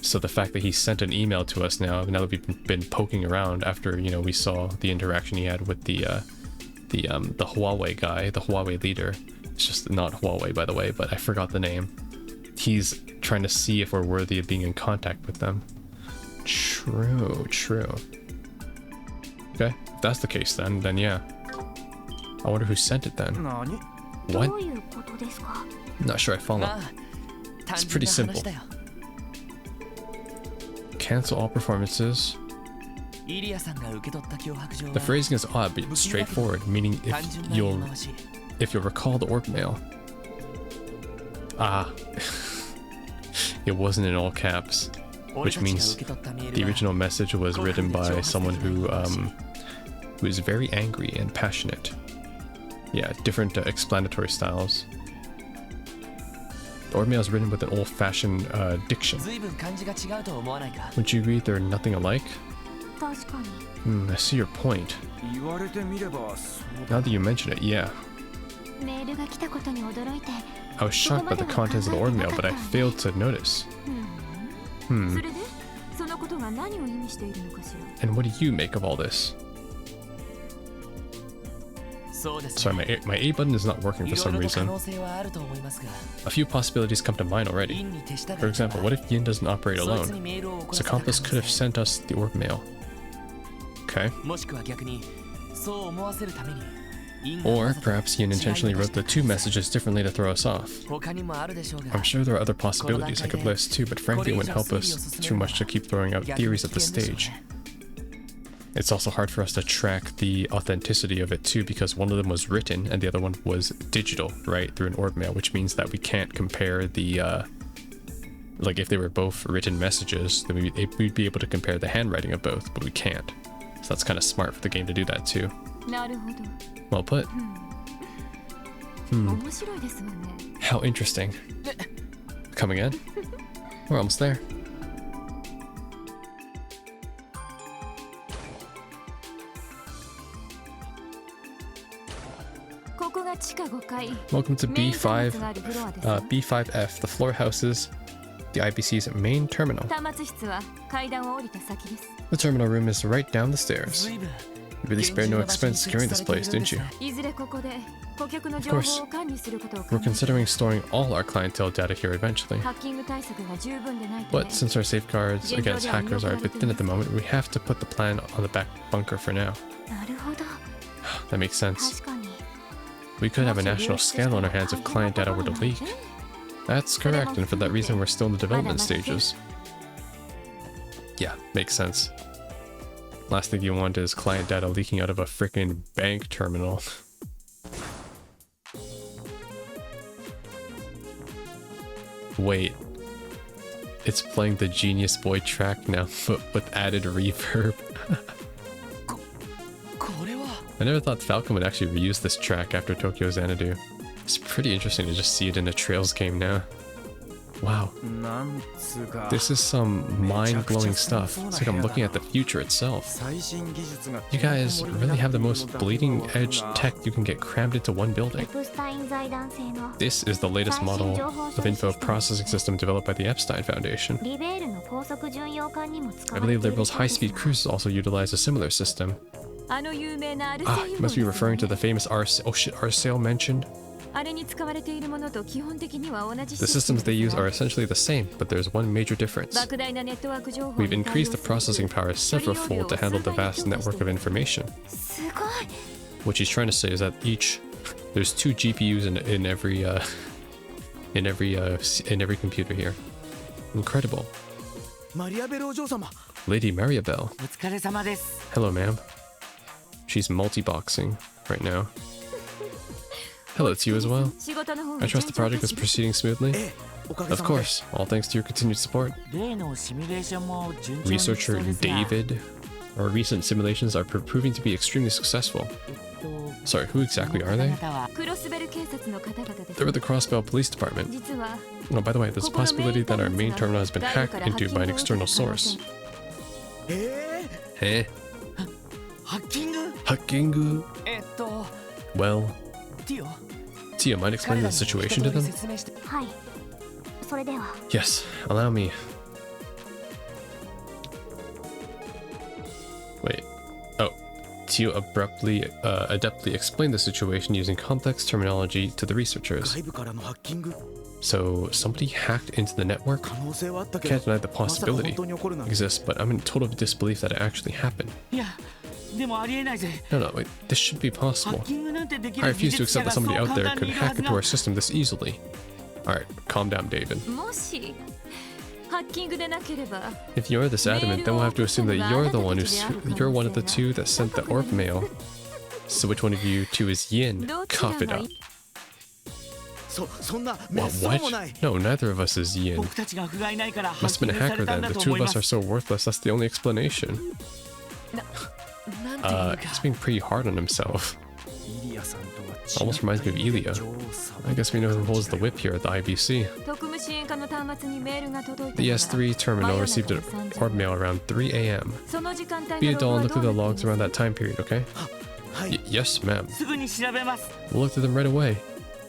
So the fact that he sent an email to us now that we've been poking around after, you know, we saw the interaction he had with the Huawei guy, the Huawei leader. It's just not Huawei, by the way, but I forgot the name. He's trying to see if we're worthy of being in contact with them. True, true. Okay, if that's the case then yeah. I wonder who sent it then. 何 What? どういうことですか Not sure I follow. まあ単 It's 純 pretty な simple. 話だよ Cancel all performances. The phrasing is odd but straightforward, meaning if you'll recall the orb mail. Ah, it wasn't in all caps, which means the original message was written by someone who is very angry and passionate. Yeah, different explanatory styles. The orb mail is written with an old-fashioned diction. Would you agree they're nothing alike? I see your point. Now that you mention it, yeah. I was shocked by the contents of the orb mail, but I failed to notice. And what do you make of all this? Sorry, my A button is not working for some reason. A few possibilities come to mind already. For example, what if Yin doesn't operate alone? His accomplice could have sent us the orb mail. Okay. Or perhaps Yin intentionally wrote the two messages differently to throw us off. I'm sure there are other possibilities I could list too, but frankly it wouldn't help us too much to keep throwing out theories at this stage. It's also hard for us to track the authenticity of it too, because one of them was written and the other one was digital, right, through an orb mail, which means that we can't compare the, like if they were both written messages, then we'd be able to compare the handwriting of both, but we can't. So that's kind of smart for the game to do that too. Well put. How interesting. Come again? We're almost there. Welcome to B5F, the floor houses the IBC's main terminal. The terminal room is right down the stairs. You really spared no expense securing this place, didn't you? Of course. We're considering storing all our clientele data here eventually. But since our safeguards against hackers are a bit thin at the moment, we have to put the plan on the back bunker for now. That makes sense. We could have a national scandal on our hands if client data were to leak. That's correct, and for that reason we're still in the development stages. Yeah, makes sense. Last thing you want is client data leaking out of a freaking bank terminal. Wait. It's playing the Genius Boy track now, but with added reverb. I never thought Falcon would actually reuse this track after Tokyo Xanadu. It's pretty interesting to just see it in a Trails game now. Wow. This is some mind-blowing stuff. It's like I'm looking at the future itself. You guys really have the most bleeding-edge tech you can get crammed into one building. This is the latest model of info processing system developed by the Epstein Foundation. I believe Liberal's high-speed cruises also utilize a similar system. Ah, you must be referring to the famous R-Sail mentioned. The systems they use are essentially the same, but there's one major difference. We've increased the processing power several-fold to handle the vast network of information. What she's trying to say is that there's 2 GPUs in every computer here. Incredible. Lady Mariabelle. Hello, ma'am. She's multi-boxing right now. Hello, it's you as well. I trust the project is proceeding smoothly. Of course, all thanks to your continued support. Researcher David. Our recent simulations are proving to be extremely successful. Sorry, who exactly are they? They're with the Crossbell Police Department. Oh, by the way, there's a possibility that our main terminal has been hacked into by an external source. Eh? Hacking? Well... Tia, mind explaining the situation to them? Yes, allow me. Wait. Oh. Tia adeptly explained the situation using complex terminology to the researchers. So, somebody hacked into the network? Can't deny the possibility exists, but I'm in total disbelief that it actually happened. No, wait, this should be possible. I refuse to accept that somebody out there could hack into our system this easily. Alright, calm down, David. If you're this adamant, then we'll have to assume that you're the one you're one of the two that sent the orb mail. So which one of you two is Yin? Cough it up. What? No, neither of us is Yin. Must have been a hacker then. The two of us are so worthless, that's the only explanation. He's being pretty hard on himself. Almost reminds me of Ilya. I guess we know who holds the whip here at the IBC. The S3 terminal received an orb mail around 3 AM. Be a doll and look through the logs around that time period, okay? Yes, ma'am. We'll look through them right away.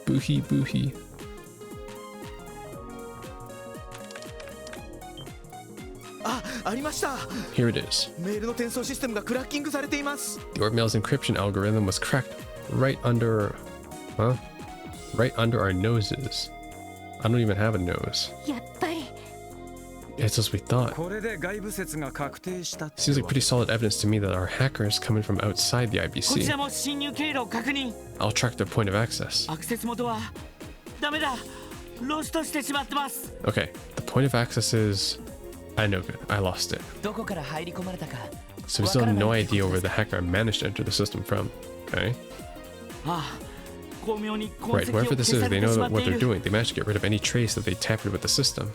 Boohee, boohee. Here it is. The orb mail's encryption algorithm was cracked right under... Huh? Right under our noses. I don't even have a nose. It's as we thought. Seems like pretty solid evidence to me that our hacker is coming from outside the IBC. I'll track their point of access. Okay, the point of access is... I know good. I lost it. So we still have no idea where the hacker managed to enter the system from. Okay. Right, whoever this is, they know what they're doing. They managed to get rid of any trace that they tampered with the system.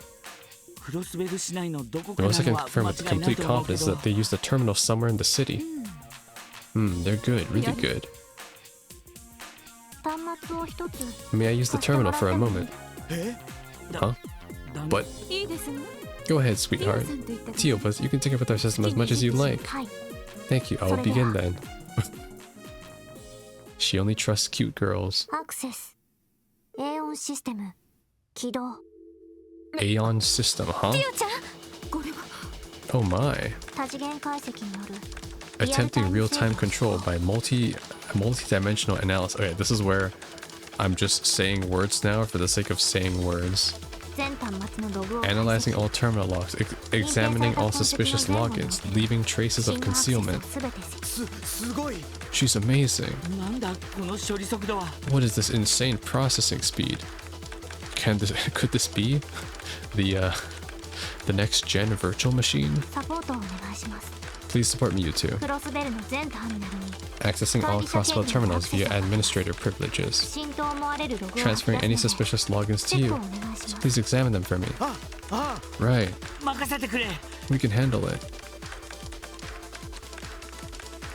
The most I can confirm with complete confidence is that they used the terminal somewhere in the city. They're good, really good. May I use the terminal for a moment? Huh? But... Go ahead, sweetheart. Tio, but you can tinker with our system as much as you like. Thank you, I will begin then. She only trusts cute girls. Aeon system, huh? Oh my. Attempting real-time control by multi-dimensional analysis. Okay, this is where I'm just saying words now for the sake of saying words. Analyzing all terminal logs, examining all suspicious logins, leaving traces of concealment. She's amazing. What is this insane processing speed? Could this be the next gen virtual machine? Please support me, you two. Accessing all Crossbell terminals via administrator privileges. Transferring any suspicious logins to you. So please examine them for me. Right. We can handle it.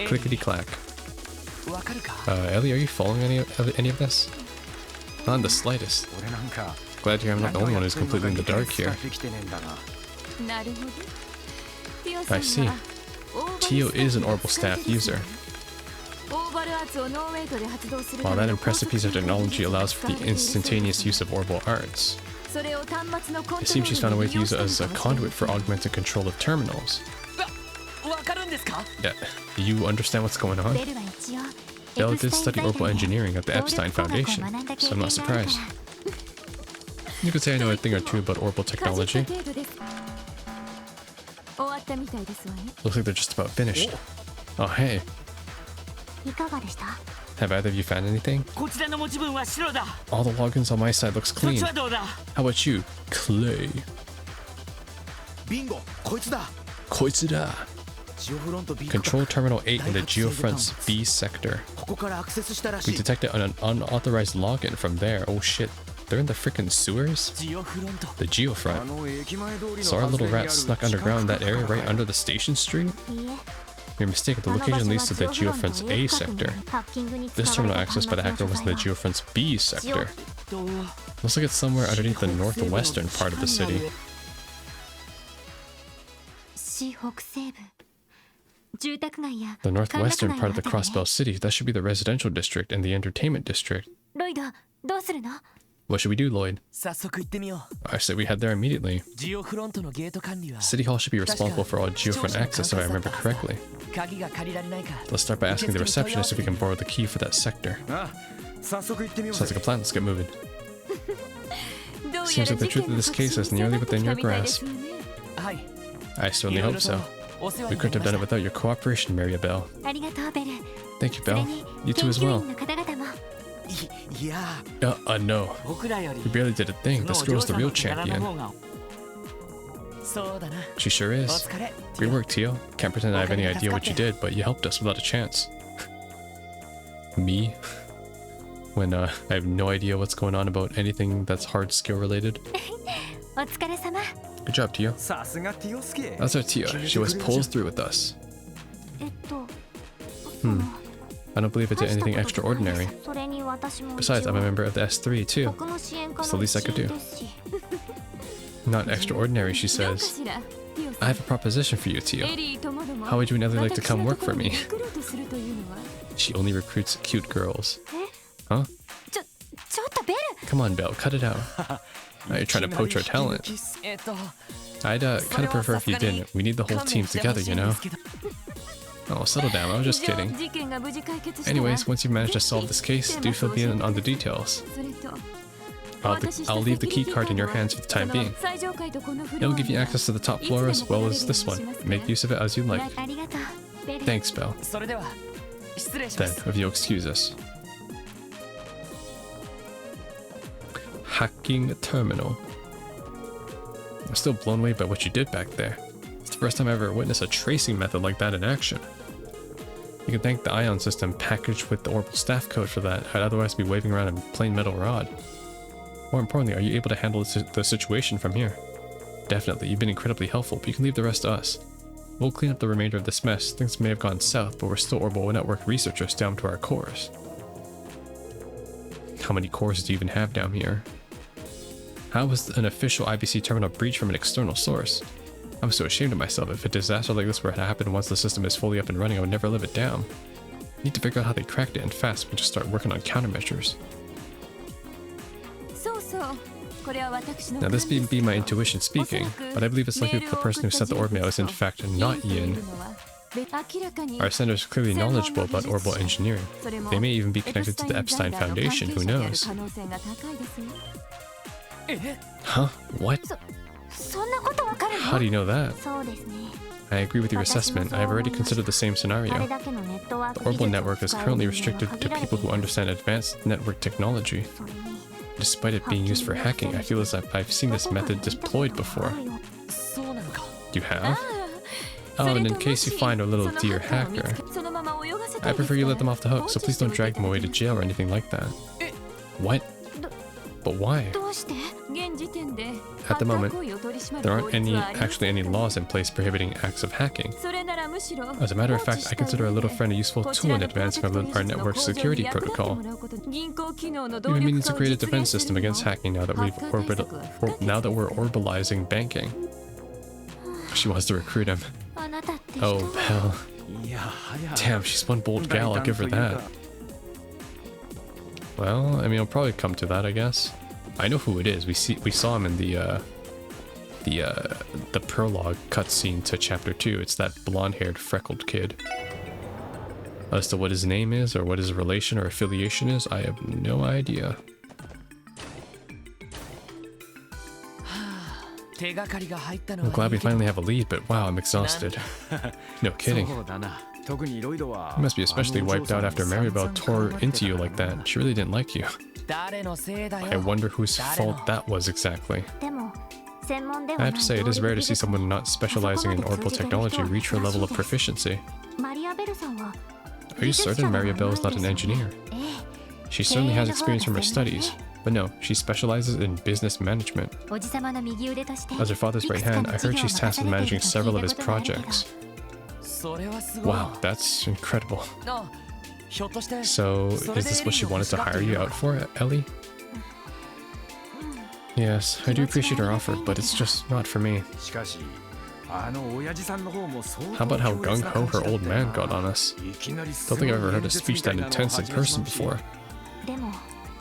Clickety clack. Ellie, are you following any of this? Not in the slightest. Glad to hear I'm not the only one who's completely in the dark here. I see. Tio is an Orbital staff user. While that impressive piece of technology allows for the instantaneous use of orbital arts, it seems she's found a way to use it as a conduit for augmented control of terminals. Yeah, you understand what's going on? Belle did study orbital engineering at the Epstein Foundation, so I'm not surprised. You could say I know a thing or two about orbital technology. Looks like they're just about finished. Oh, hey. Have either of you found anything? All the logins on my side looks clean. How about you, Clay? Koitsura. Control Terminal 8 in the Geofront's B sector. We detected an unauthorized login from there. Oh shit. They're in the frickin' sewers? The Geofront. So our little rat snuck underground in that area right under the station street? You're mistaken, the location leads to the Geofront's A sector. This terminal accessed by the hacker was in the Geofront's B sector. Looks like it's somewhere underneath the northwestern part of the city. The northwestern part of the Crossbell city, that should be the residential district and the entertainment district. What should we do, Lloyd? I say we head there immediately. City Hall should be responsible for all Geofront access if I remember correctly. Let's start by asking the receptionist if we can borrow the key for that sector. Sounds like a plan, let's get moving. Seems like the truth of this case is nearly within your grasp. I certainly hope so. We couldn't have done it without your cooperation, Maribel. Thank you, Belle. You too as well. No. We barely did a thing. This girl's the real champion. そうだな。 She sure お is. 疲れ。 Great work, Tio. Can't pretend I have any idea what you did, but you helped us without a chance. Me? When I have no idea what's going on about anything that's hard skill related. お疲れ様。 Good job, Tio. さすがティオスケ That's our Tio. She always pulls through with us. その I don't believe I did anything 大したことない extraordinary. です。それに私も Besides, I'm a member of the S3 too. 僕の支援課 It's the の least I 一 could 員 do. ですし。 Not extraordinary, she どうか says. しら。リオさん I have a proposition for you, Tio. エリーともども How would you never like to 私 come の work とこ for ろに me? リクルートするというのは。 She only recruits cute girls. え Huh? ちょっとベル。 Come on, Belle, cut it out. Now you're trying to poach our talent. えっと、 I'd kind of prefer if you didn't. We need the whole team together, you know? Oh, settle down. I was just 以上 kidding. 事件が無事解決したら Anyways, once you've managed to solve this case, do fill me in on the details. それと I'll leave the key card in your hands for the time being. It'll give you access to the top floor as well as this one. Make use of it as you like. ありがとうベル。 Thanks, Belle. それでは失礼しま Then, す。 if you'll excuse us. Hacking terminal. I'm still blown away by what you did back there. It's the first time I ever witnessed a tracing method like that in action. You can thank the ion system packaged with the orbital staff code for that. I'd otherwise be waving around a plain metal rod. More importantly, are you able to handle the situation from here? Definitely, you've been incredibly helpful, but you can leave the rest to us. We'll clean up the remainder of this mess. Things may have gone south, but we're still orbital network researchers down to our cores. How many cores do you even have down here? How was an official IBC terminal breached from an external source? I'm so ashamed of myself. If a disaster like this were to happen once the system is fully up and running, I would never live it down. I need to figure out how they cracked it, and fast. We just start working on countermeasures. そうそう。これは私の Now this may be my intuition speaking, but I believe it's likely that the person who sent the orb mail is in fact not Yin. Our sender is clearly knowledgeable about orbital engineering. They may even be connected to the Epstein Foundation, who knows? Huh? What? そんなことわかるの How do you know that? そうですね。 I agree with your assessment. I have already considered the same あれ scenario. だけのネットワーク The 技 orbital 術を network is 使える currently 人間 restricted は to 限られて people い who る。 understand advanced network technology. それに Despite it being used for hacking, I feel as if I've seen this method deployed before. そうなのか。 You have? Oh, and in case you find a little dear hacker, I prefer you let them off the hook, so please don't drag them away to jail or anything like that. What? But why? どうして現時点で At the moment, 犯罪行為を取り締まる there 法 aren't 律 any はありません。 actually any laws in place prohibiting acts of hacking. それならむしろ As a matter of fact, I consider our little friend a useful tool in advancing our network security protocol. Even meaning to create a defense system against hacking now that we're orbitalizing banking. She wants to recruit him. あなたって人 Oh, は Belle. いやはや Damn, she's one bold gal, I'll give her that. Well, I mean, it'll probably come to that, I guess. I know who it is. We saw him in the prologue cutscene to chapter 2. It's that blonde-haired, freckled kid. As to what his name is, or what his relation or affiliation is, I have no idea. 手がかりが入ったの I'm は glad い we いけど finally have a lead, but wow, I'm exhausted. No kidding. そうだな特にロイドは You must be especially wiped out after Maribel tore into you like that. She really didn't like you. 誰のせいだよ。 I wonder whose fault that was exactly. でも専門では I な have い to say, it is 同 rare 僚 to see someone not specializing in orbital technology reach her level of proficiency. マリアベルさんは Are you certain Maribel is not an engineer? ええ She certainly has experience from her studies, but no, she specializes in business management. おじさまの右腕として As her father's right hand, I heard she's tasked with managing several of his projects. それはすごい。 Wow, that's incredible. あ、ひょっとして。 So, is this what she wanted to hire you out for, Ellie? Yes, I do appreciate her offer, but it's just not for me. しかしあの親父さんの方も相当 How about how gung-ho her old man got on us? いきなり Don't think I've ever heard a speech that intense in person before. でも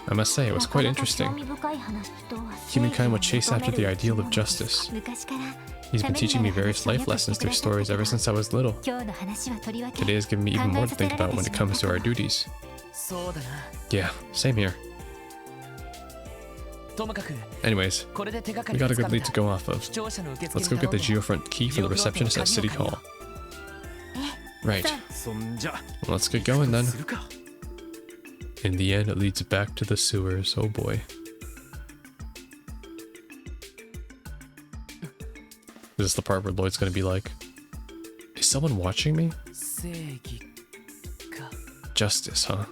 I must say, it was quite interesting. 興味深い話とは Humankind will chase after the ideal of justice. 昔から He's been teaching me various life lessons through stories ever since I was little. 今日の話はとりわけ Today has given me even more to think about when it comes to our duties. そうだな。 Yeah, same here. ともかく Anyways, これで手がか we り got a が good つかめ lead た。 to go off of. 視聴者の受付 Let's go get the に頼 geofront key for the receptionist at City Hall. Right, そんじゃ let's get going then. するか In the end, it leads back to the sewers. Oh boy. This is the part where Lloyd's gonna be like, is someone watching me? Justice, huh?